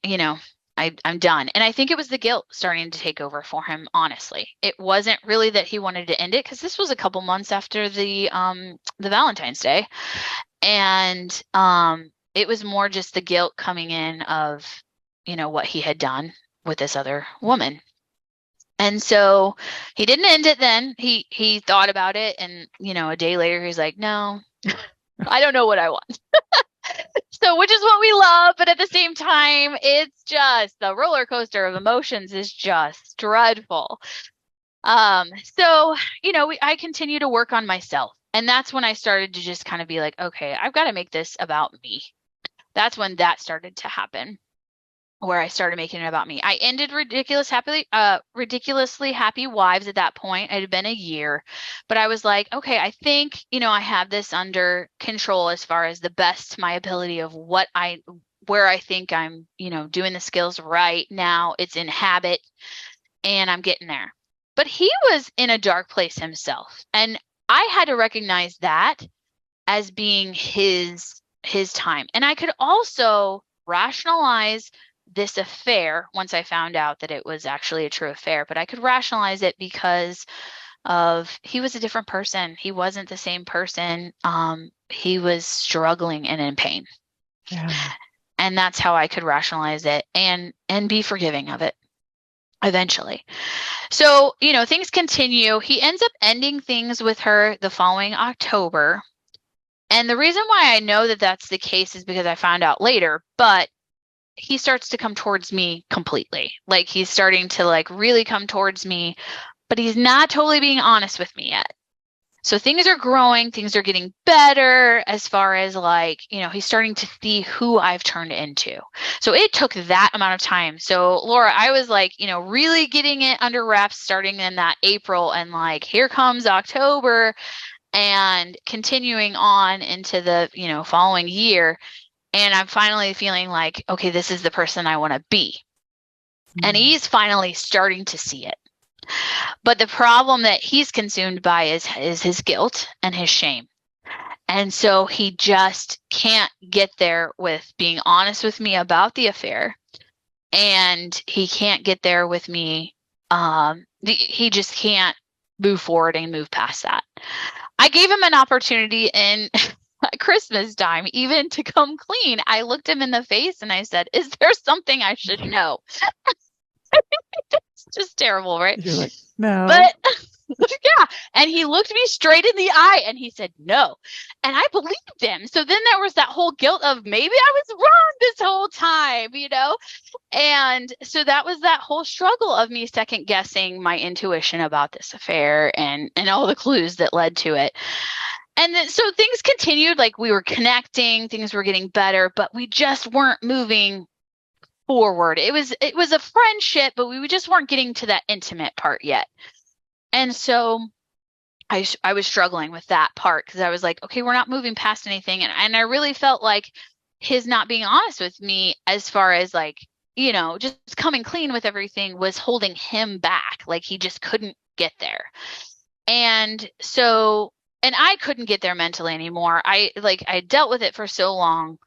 I'm done. And I think it was the guilt starting to take over for him, honestly. It wasn't really that he wanted to end it, because this was a couple months after the Valentine's Day. And it was more just the guilt coming in of, what he had done with this other woman. And so he didn't end it then. He thought about it, and a day later he's like, no, I don't know what I want. So, which is what we love, but at the same time, it's just the roller coaster of emotions is just dreadful. So, I continue to work on myself. And that's when I started to just kind of be like, okay, I've got to make this about me. That's when that started to happen, where I started making it about me. I ended ridiculously happy wives at that point. It had been a year, but I was like, okay, I think, I have this under control as far as the best my ability of where I think I'm, doing the skills right now. It's in habit and I'm getting there. But he was in a dark place himself. And I had to recognize that as being his time. And I could also rationalize this affair once I found out that it was actually a true affair, but I could rationalize it because of he was a different person. He wasn't the same person. He was struggling and in pain. Yeah. And that's how I could rationalize it and be forgiving of it eventually. So, things continue. He ends up ending things with her the following October. And the reason why I know that that's the case is because I found out later, but he starts to come towards me completely. Like, he's starting to really come towards me, but he's not totally being honest with me yet. So things are growing, things are getting better as far as he's starting to see who I've turned into. So it took that amount of time. So Laura, I was really getting it under wraps starting in that April, and here comes October and continuing on into the, following year. And I'm finally feeling like, okay, this is the person I want to be. And he's finally starting to see it. But the problem that he's consumed by is his guilt and his shame. And so he just can't get there with being honest with me about the affair. And he can't get there with me. He just can't move forward and move past that. I gave him an opportunity in Christmas time even to come clean. I looked him in the face and I said, is there something I should know? It's just terrible, right? You're like, no. But Yeah. And he looked me straight in the eye and he said, no. And I believed him. So then there was that whole guilt of maybe I was wrong this whole time, you know? And so that was that whole struggle of me second guessing my intuition about this affair and all the clues that led to it. And then so things continued, like we were connecting, things were getting better, but we just weren't moving forward. It was a friendship, but we just weren't getting to that intimate part yet. And so I was struggling with that part because I was like, okay, we're not moving past anything. And I really felt like his not being honest with me as far as like, you know, just coming clean with everything was holding him back. Like he just couldn't get there. And so, and I couldn't get there mentally anymore. I dealt with it for so long.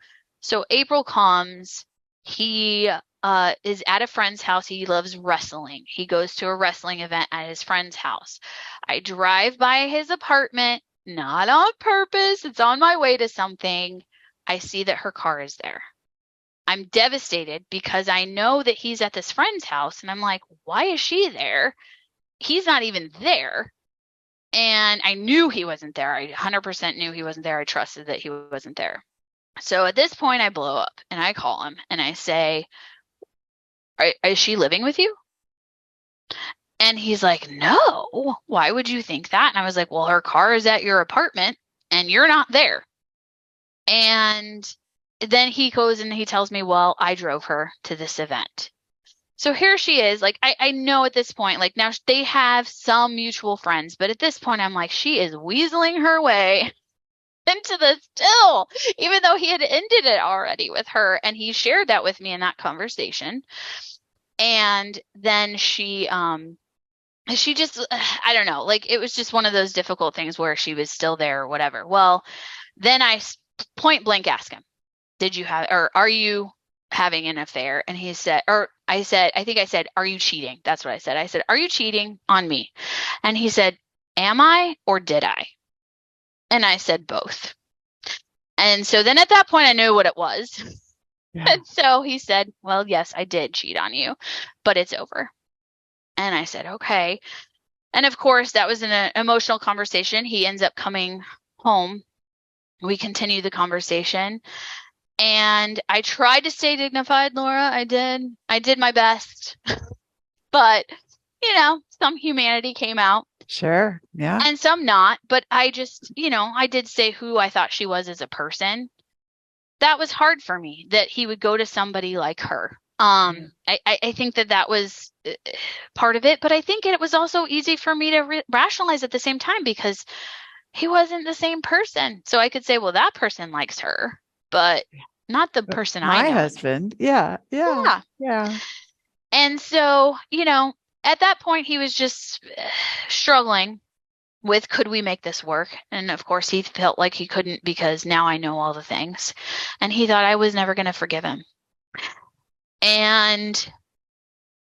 So April comes, he is at a friend's house. He loves wrestling. He goes to a wrestling event at his friend's house. I drive by his apartment, not on purpose. It's on my way to something. I see that her car is there. I'm devastated because I know that he's at this friend's house and I'm like, why is she there? He's not even there. And I knew he wasn't there. I 100% knew he wasn't there. I trusted that he wasn't there. So at this point, I blow up and I call him and I say, is she living with you? And he's like, no, why would you think that? And I was like, well, her car is at your apartment and you're not there. And then he goes and he tells me, well, I drove her to this event. So here she is. Like, I know at this point, like now they have some mutual friends, but at this point I'm like, she is weaseling her way into the still, even though he had ended it already with her. And he shared that with me in that conversation. And then she just, I don't know, like it was just one of those difficult things where she was still there or whatever. Well, then I point blank asked him, did you have, or are you having an affair? And he said, or I think I said, are you cheating? That's what I said. I said, are you cheating on me? And he said, am I, or did I? And I said both. And so then at that point I knew what it was. Yeah. And so he said, well, yes, I did cheat on you, but it's over. And I said, okay. And of course, that was an emotional conversation. He ends up coming home. We continue the conversation. And I tried to stay dignified, Laura. I did my best. But, you know, some humanity came out. Sure. Yeah. And some not. But I just, you know, I did say who I thought she was as a person. That was hard for me, that he would go to somebody like her. I think that was part of it, but I think it was also easy for me to rationalize at the same time because he wasn't the same person. So I could say, well, that person likes her, but not the person I know. My husband. Yeah. And so, you know, at that point he was just struggling with, could we make this work? And of course he felt like he couldn't because now I know all the things. And he thought I was never going to forgive him. And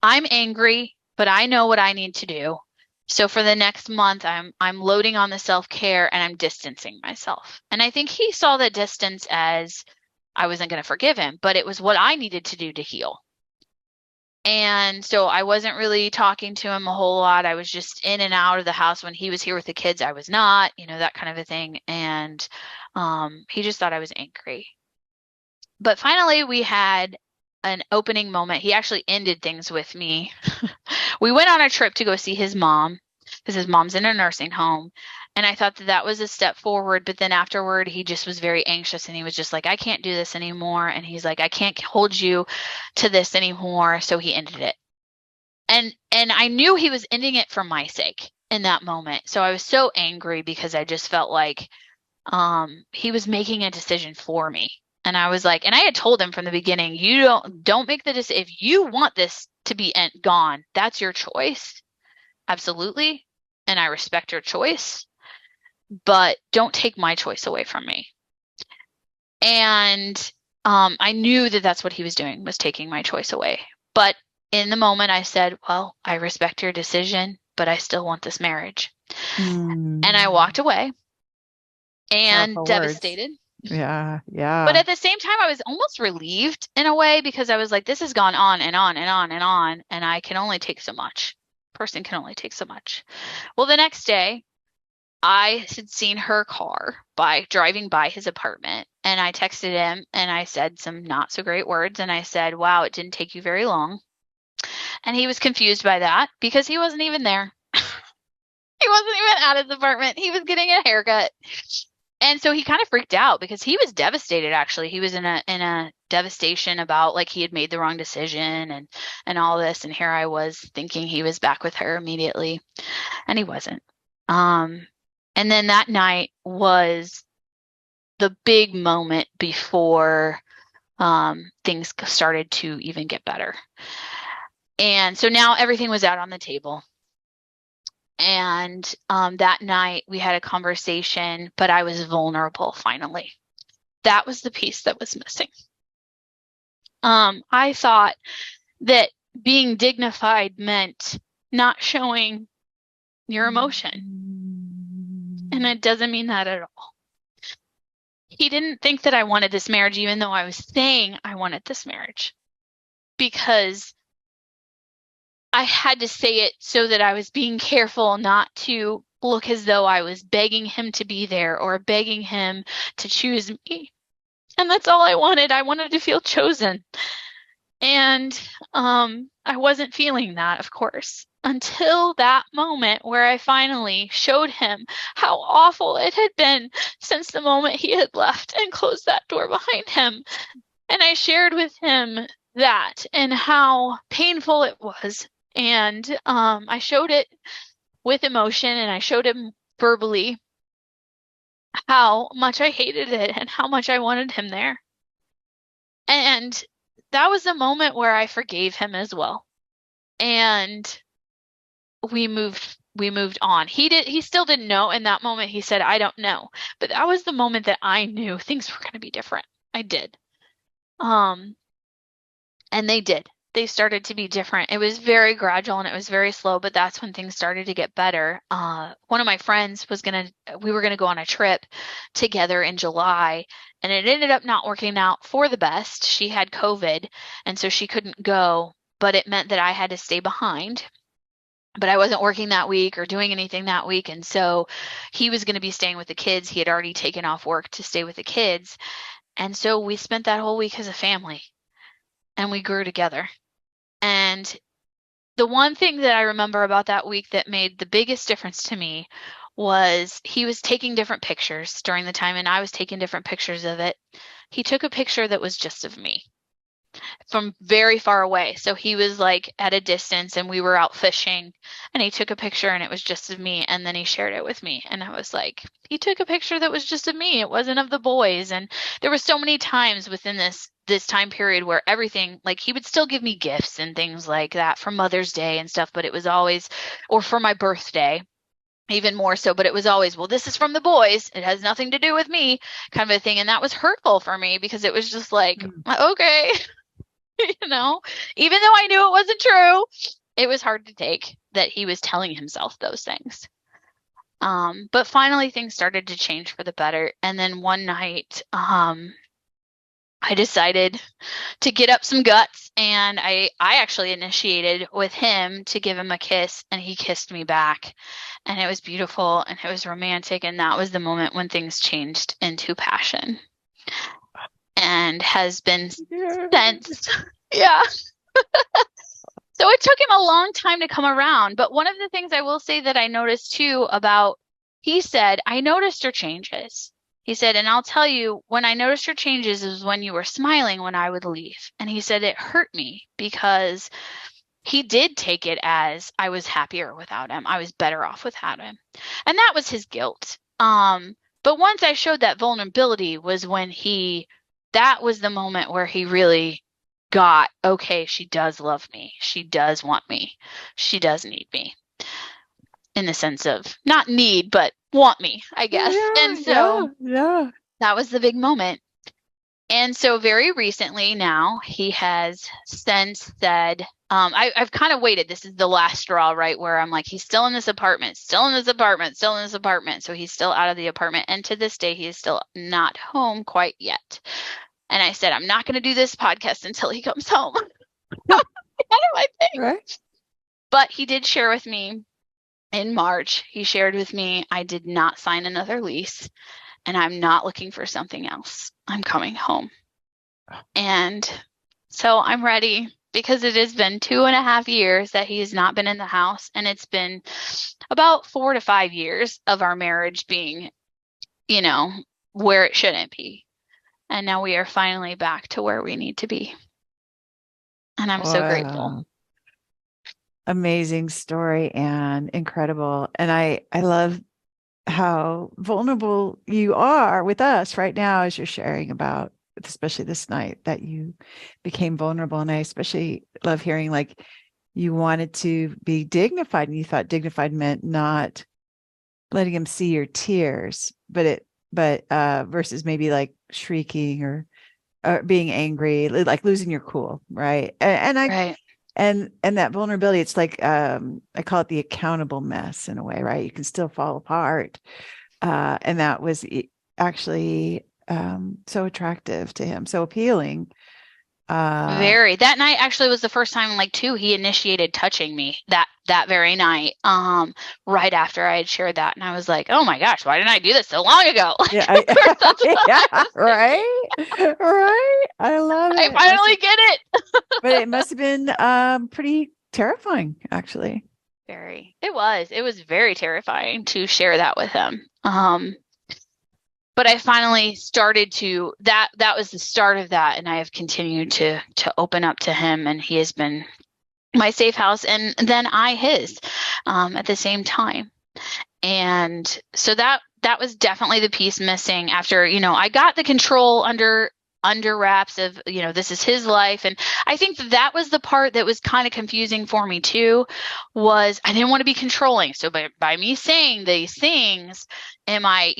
I'm angry, but I know what I need to do. So for the next month, I'm loading on the self-care and I'm distancing myself. And I think he saw the distance as I wasn't going to forgive him, but it was what I needed to do to heal. And so I wasn't really talking to him a whole lot. I was just in and out of the house. When he was here with the kids, I was not, you know, that kind of a thing. And he just thought I was angry. But finally, we had an opening moment. He actually ended things with me. We went on a trip to go see his mom because his mom's in a nursing home. And I thought that was a step forward. But then afterward, he just was very anxious and he was just like, I can't do this anymore. And he's like, I can't hold you to this anymore. So he ended it. And I knew he was ending it for my sake in that moment. So I was so angry because I just felt like he was making a decision for me. And I was like, and I had told him from the beginning, you don't make the decision. If you want this to be gone, that's your choice. Absolutely. And I respect your choice, but don't take my choice away from me. And I knew that that's what he was doing, was taking my choice away. But in the moment I said, well, I respect your decision, but I still want this marriage. And I walked away and devastated. Yeah. But at the same time, I was almost relieved in a way because I was like, this has gone on and on and on and on, and I can only take so much. person can only take so much. Well, the next day, I had seen her car driving by his apartment, and I texted him and I said some not so great words, and I said, "Wow, it didn't take you very long." And he was confused by that because he wasn't even there. He wasn't even at his apartment. He was getting a haircut. And so he kind of freaked out because he was devastated, actually. He was in a devastation about like he had made the wrong decision and all this, and here I was thinking he was back with her immediately, and he wasn't. And then that night was the big moment before things started to even get better. And so now everything was out on the table. And that night we had a conversation, but I was vulnerable finally. That was the piece that was missing. I thought that being dignified meant not showing your emotion. And it doesn't mean that at all. He didn't think that I wanted this marriage, even though I was saying I wanted this marriage, because I had to say it so that I was being careful not to look as though I was begging him to be there or begging him to choose me. And that's all I wanted. I wanted to feel chosen. And I wasn't feeling that, of course, until that moment where I finally showed him how awful it had been since the moment he had left and closed that door behind him. And I shared with him that and how painful it was. And I showed it with emotion, and I showed him verbally how much I hated it and how much I wanted him there. And that was the moment where I forgave him as well. And we moved on. He still didn't know in that moment. He said, "I don't know." But that was the moment that I knew things were going to be different. I did. And they did. They started to be different. It was very gradual and it was very slow, but that's when things started to get better. One of my friends we were going to go on a trip together in July, and it ended up not working out for the best. She had COVID, and so she couldn't go, but it meant that I had to stay behind. But I wasn't working that week or doing anything that week, and so he was going to be staying with the kids. He had already taken off work to stay with the kids, and so we spent that whole week as a family. And we grew together. And the one thing that I remember about that week that made the biggest difference to me was he was taking different pictures during the time, and I was taking different pictures of it. He took a picture that was just of me from very far away. So he was like at a distance, and we were out fishing, and he took a picture and it was just of me, and then he shared it with me. And I was like, he took a picture that was just of me. It wasn't of the boys. And there were so many times within this time period where everything, like, he would still give me gifts and things like that for Mother's Day and stuff, but it was always, or for my birthday, even more so, but it was always, well, this is from the boys. It has nothing to do with me, kind of a thing. And that was hurtful for me because it was just like, okay, even though I knew it wasn't true, it was hard to take that he was telling himself those things. But finally things started to change for the better. And then one night, I decided to get up some guts, and I actually initiated with him to give him a kiss, and he kissed me back, and it was beautiful and it was romantic, and that was the moment when things changed into passion, and has been since. Yeah. So it took him a long time to come around, but one of the things I will say that I noticed too he said, "I noticed your changes." He said, "And I'll tell you, when I noticed your changes is when you were smiling when I would leave." And he said, "It hurt me because he did take it as I was happier without him. I was better off without him." And that was his guilt. But once I showed that vulnerability was when that was the moment where he really got, okay, she does love me. She does want me. She does need me. In the sense of not need, but want me, I guess. Yeah, and so yeah. That was the big moment. And so very recently now, he has since said, I've kind of waited. This is the last straw, right? Where I'm like, he's still in this apartment, still in this apartment, still in this apartment. So he's still out of the apartment. And to this day, he is still not home quite yet. And I said, I'm not going to do this podcast until he comes home. Kind of my thing. Right. But he did share with me in March, he shared with me, I did not sign another lease and I'm not looking for something else. I'm coming home. And so I'm ready because it has been 2.5 years that he has not been in the house. And it's been about 4 to 5 years of our marriage being, where it shouldn't be. And now we are finally back to where we need to be. And I'm so grateful. Wow. Amazing story and incredible. And I love how vulnerable you are with us right now as you're sharing about, especially this night, that you became vulnerable. And I especially love hearing like you wanted to be dignified and you thought dignified meant not letting him see your tears, but versus maybe like shrieking or being angry, like losing your cool, right? Right. And that vulnerability, it's like I call it the accountable mess in a way, right? You can still fall apart. And that was actually so attractive to him, so appealing. Very. That night actually was the first time, like, too, he initiated touching me that very night, right after I had shared that. And I was like, oh my gosh, why didn't I do this so long ago? Yeah, Yeah, right, right. I love I it. finally get it. But it must have been pretty terrifying, actually. Very. It was very terrifying to share that with him. But I finally started to that was the start of that, and I have continued to open up to him, and he has been my safe house, and then I his at the same time. And so that was definitely the piece missing after, I got the control under wraps of, this is his life. And I think that was the part that was kind of confusing for me too, was I didn't want to be controlling. So by me saying these things, am I,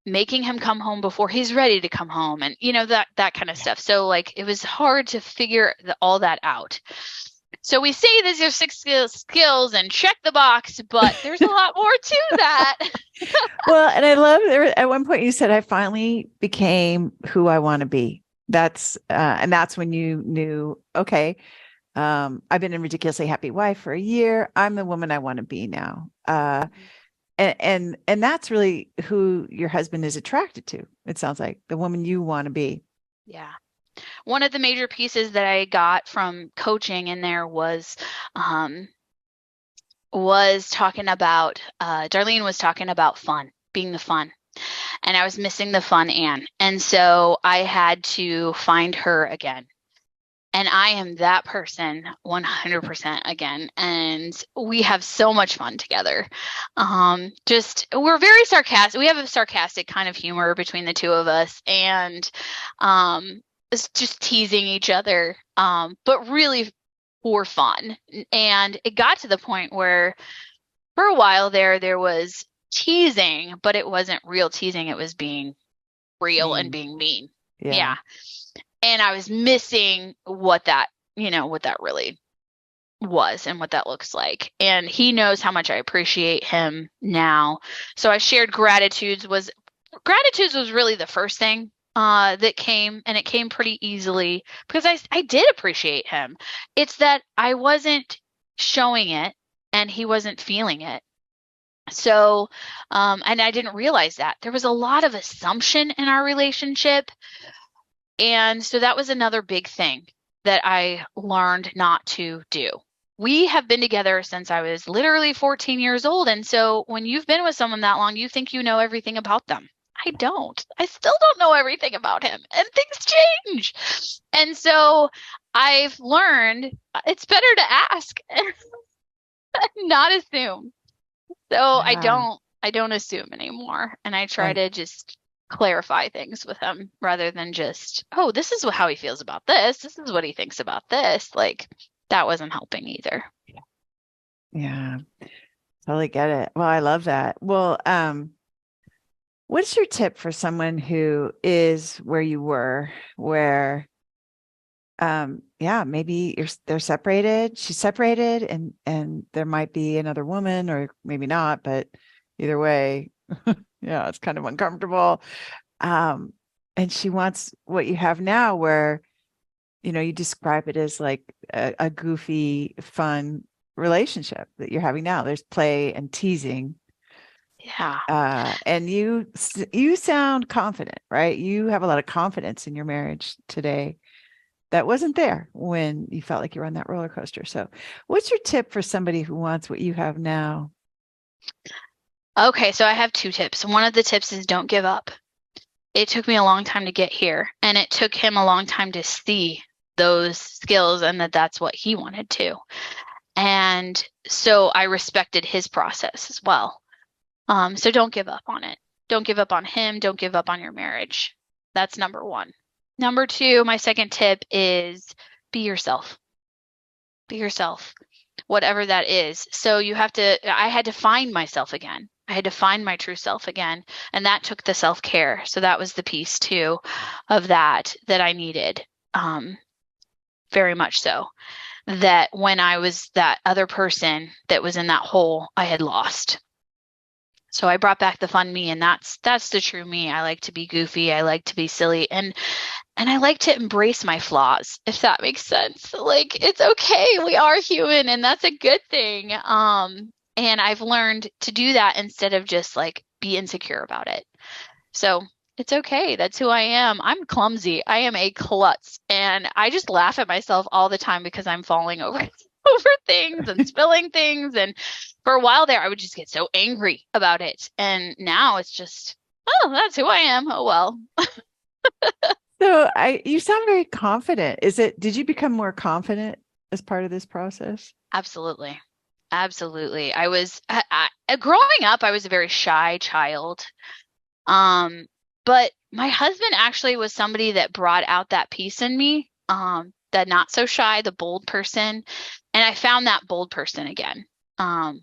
making him come home before he's ready to come home, and that kind of stuff. So like it was hard to figure all that out. So we say these are 6 skills and check the box, but there's a lot more to that. Well, and I love there at one point you said, I finally became who I want to be. And that's when you knew, okay, I've been a ridiculously happy wife for a year. I'm the woman I want to be now. And that's really who your husband is attracted to. It sounds like the woman you want to be. Yeah. One of the major pieces that I got from coaching in there was talking about, Darlene was talking about fun, being the fun. And I was missing the fun Anne. And so I had to find her again. And I am that person 100% again. And we have so much fun together. We're very sarcastic. We have a sarcastic kind of humor between the two of us. And it's just teasing each other, but really for fun. And it got to the point where for a while there was teasing, but it wasn't real teasing. It was being real and being mean. Yeah. And I was missing what that really was and what that looks like. And he knows how much I appreciate him now. So I shared gratitudes was really the first thing that came, and it came pretty easily because I did appreciate him. It's that I wasn't showing it and he wasn't feeling it. So, and I didn't realize that there was a lot of assumption in our relationship. And so that was another big thing that I learned not to do. We have been together since I was literally 14 years old. And so when you've been with someone that long, you think you know everything about them. I don't. I still don't know everything about him, and things change. And so I've learned it's better to ask and not assume. So I don't assume anymore. And I try to just clarify things with him rather than just, oh, this is how he feels about this. This is what he thinks about this. Like that wasn't helping either. Yeah. Totally get it. Well, I love that. Well, what's your tip for someone who is where you were, where maybe they're separated, she's separated, and there might be another woman, or maybe not, but either way, yeah, it's kind of uncomfortable. And she wants what you have now, where you describe it as like a goofy, fun relationship that you're having now. There's play and teasing. Yeah. And you sound confident, right? You have a lot of confidence in your marriage today. That wasn't there when you felt like you were on that roller coaster. So, what's your tip for somebody who wants what you have now? Okay, so I have two tips. One of the tips is don't give up. It took me a long time to get here, and it took him a long time to see those skills and that that's what he wanted to. And so I respected his process as well. So don't give up on it. Don't give up on him. Don't give up on your marriage. That's number one. Number two, my second tip is be yourself. Be yourself, whatever that is. So I had to find myself again. I had to find my true self again. And that took the self-care. So that was the piece too of that I needed. Very much so. That when I was that other person that was in that hole, I had lost. So I brought back the fun me, and that's the true me. I like to be goofy. I like to be silly, and I like to embrace my flaws, if that makes sense. Like, it's okay. We are human, and that's a good thing. And I've learned to do that instead of just like be insecure about it. So it's okay. That's who I am. I'm clumsy. I am a klutz, and I just laugh at myself all the time because I'm falling over over things and spilling things. And for a while there, I would just get so angry about it. And now it's just, oh, that's who I am. Oh, well. So, you sound very confident. Did you become more confident as part of this process? Absolutely. Absolutely. Growing up, I was a very shy child. But my husband actually was somebody that brought out that piece in me, that not so shy, the bold person. And I found that bold person again,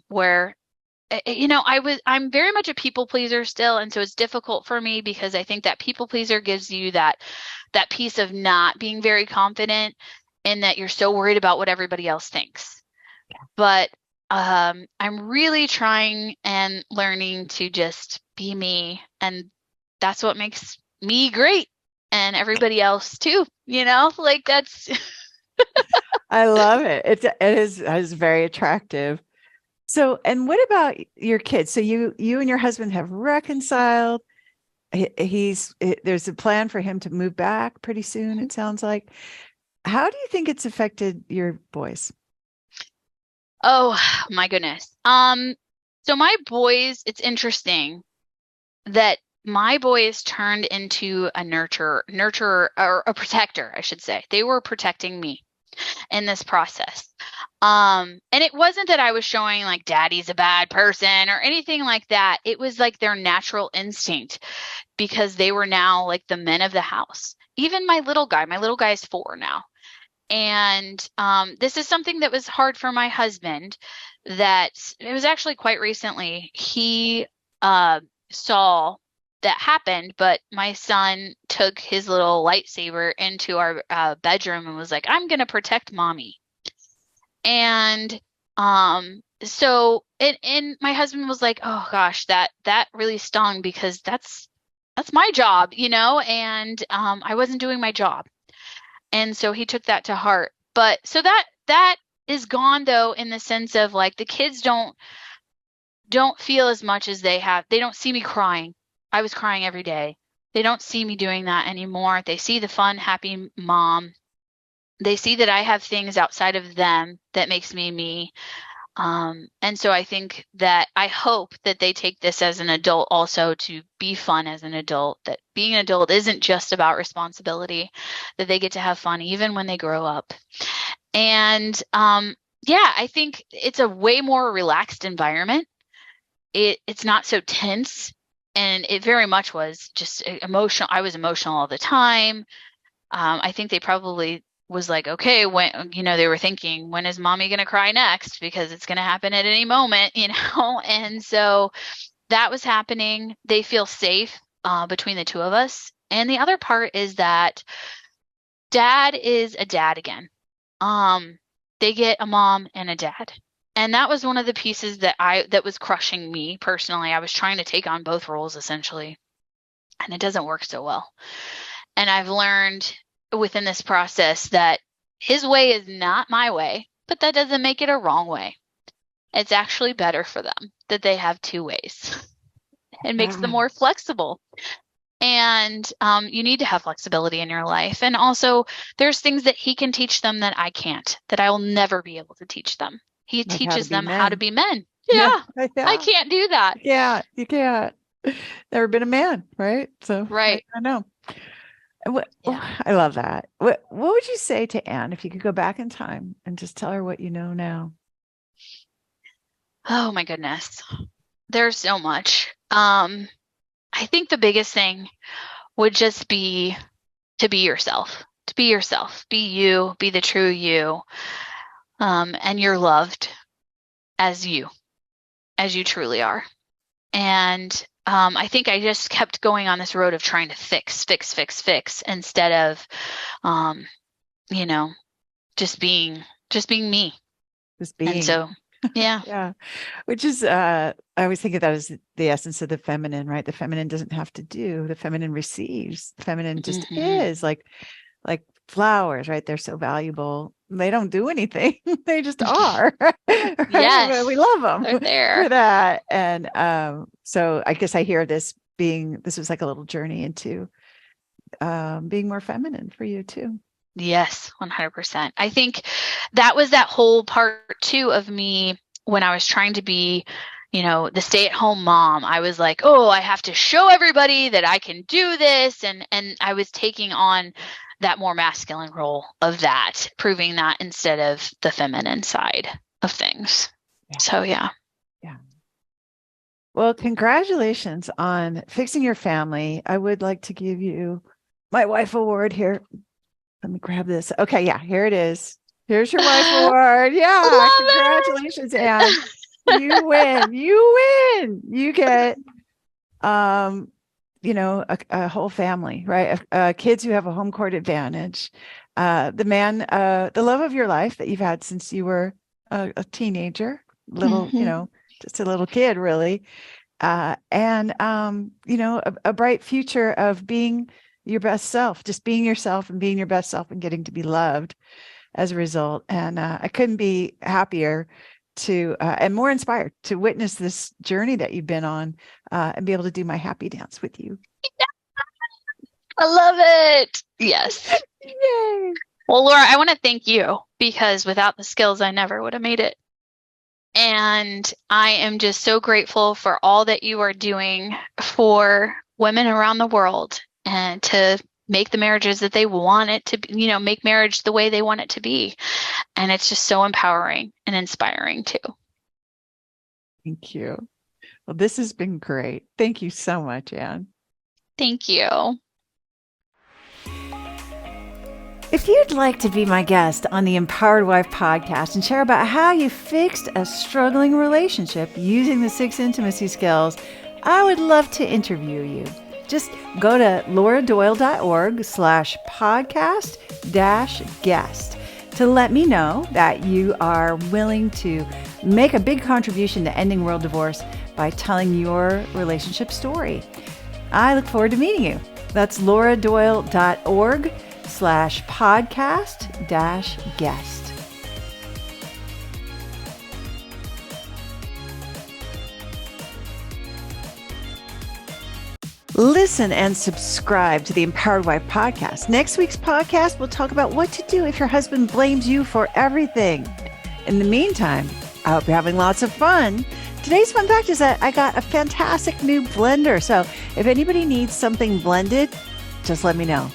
where, I'm very much a people pleaser still. And so it's difficult for me because I think that people pleaser gives you that piece of not being very confident and that you're so worried about what everybody else thinks. But I'm really trying and learning to just be me. And that's what makes me great, and everybody else too, like that's. I love it. It is very attractive. So, and what about your kids? So you and your husband have reconciled. There's a plan for him to move back pretty soon, it sounds like. How do you think it's affected your boys? Oh my goodness. So my boys, it's interesting that my boys turned into a nurturer, or a protector, I should say. They were protecting me in this process. And it wasn't that I was showing like daddy's a bad person or anything like that. It was like their natural instinct because they were now like the men of the house. Even my little guy is 4 now. And this is something that was hard for my husband, that it was actually quite recently. He saw that happened, but my son took his little lightsaber into our bedroom and was like, I'm going to protect mommy. And so my husband was like, oh gosh, that really stung because that's my job, and I wasn't doing my job. And so he took that to heart. But so that is gone though, in the sense of like the kids don't feel as much as they have. They don't see me crying. I was crying every day. They don't see me doing that anymore. They see the fun, happy mom. They see that I have things outside of them that makes me me. And so I hope that they take this as an adult also to be fun as an adult, that being an adult isn't just about responsibility, that they get to have fun even when they grow up. And I think it's a way more relaxed environment. It's not so tense, and it very much was just emotional. I was emotional all the time. I think they probably was like, okay, when, they were thinking, when is mommy going to cry next? Because it's going to happen at any moment, And so that was happening. They feel safe between the two of us. And the other part is that dad is a dad again. They get a mom and a dad. And that was one of the pieces that was crushing me personally. I was trying to take on both roles essentially, and it doesn't work so well. And I've learned within this process that his way is not my way, but that doesn't make it a wrong way. It's actually better for them that they have two ways. It makes them more flexible. And you need to have flexibility in your life. And also, there's things that he can teach them that I can't, that I will never be able to teach them. He teaches them how to be men. Yeah, I can't do that. Yeah, you can't. Never been a man, right? So right. I know. I love that. What would you say to Anne if you could go back in time and just tell her what you know now? Oh my goodness. There's so much. I think the biggest thing would just be to be yourself, be you, be the true you. And you're loved as you truly are. And I think I just kept going on this road of trying to fix instead of, just being me. Just being. And so, yeah. Yeah. Which is, I always think of that as the essence of the feminine, right? The feminine doesn't have to do, the feminine receives, the feminine just is like flowers, right? They're so valuable. They don't do anything. They just are. Right? Yes. We love them. They're there for that. And so I guess I hear this was like a little journey into being more feminine for you too. Yes, 100%. I think that was that whole part too of me when I was trying to be, the stay-at-home mom. I was like, oh, I have to show everybody that I can do this. And I was taking on that more masculine role of that, proving that instead of the feminine side of things. Yeah. So, yeah. Yeah. Well, congratulations on fixing your family. I would like to give you my wife award here. Let me grab this. Okay. Yeah, here it is. Here's your wife award. Yeah. Congratulations, Anne. You win. You get, a whole family, right? Kids who have a home court advantage. The man, the love of your life that you've had since you were a teenager, just a little kid, really. And a bright future of being your best self, just being yourself and being your best self and getting to be loved as a result. And I couldn't be happier to and more inspired to witness this journey that you've been on and be able to do my happy dance with you. I love it. Yes. Yay. Well, Laura, I want to thank you because without the skills, I never would have made it. And I am just so grateful for all that you are doing for women around the world and to make the marriages that they want it to be, make marriage the way they want it to be. And it's just so empowering and inspiring too. Thank you. Well, this has been great. Thank you so much, Anne. Thank you. If you'd like to be my guest on the Empowered Wife podcast and share about how you fixed a struggling relationship using the 6 intimacy skills, I would love to interview you. Just go to lauradoyle.org/podcast-guest to let me know that you are willing to make a big contribution to ending world divorce by telling your relationship story. I look forward to meeting you. That's lauradoyle.org/podcast-guest. Listen and subscribe to the Empowered Wife podcast. Next week's podcast, we'll talk about what to do if your husband blames you for everything. In the meantime, I hope you're having lots of fun. Today's fun fact is that I got a fantastic new blender. So if anybody needs something blended, just let me know.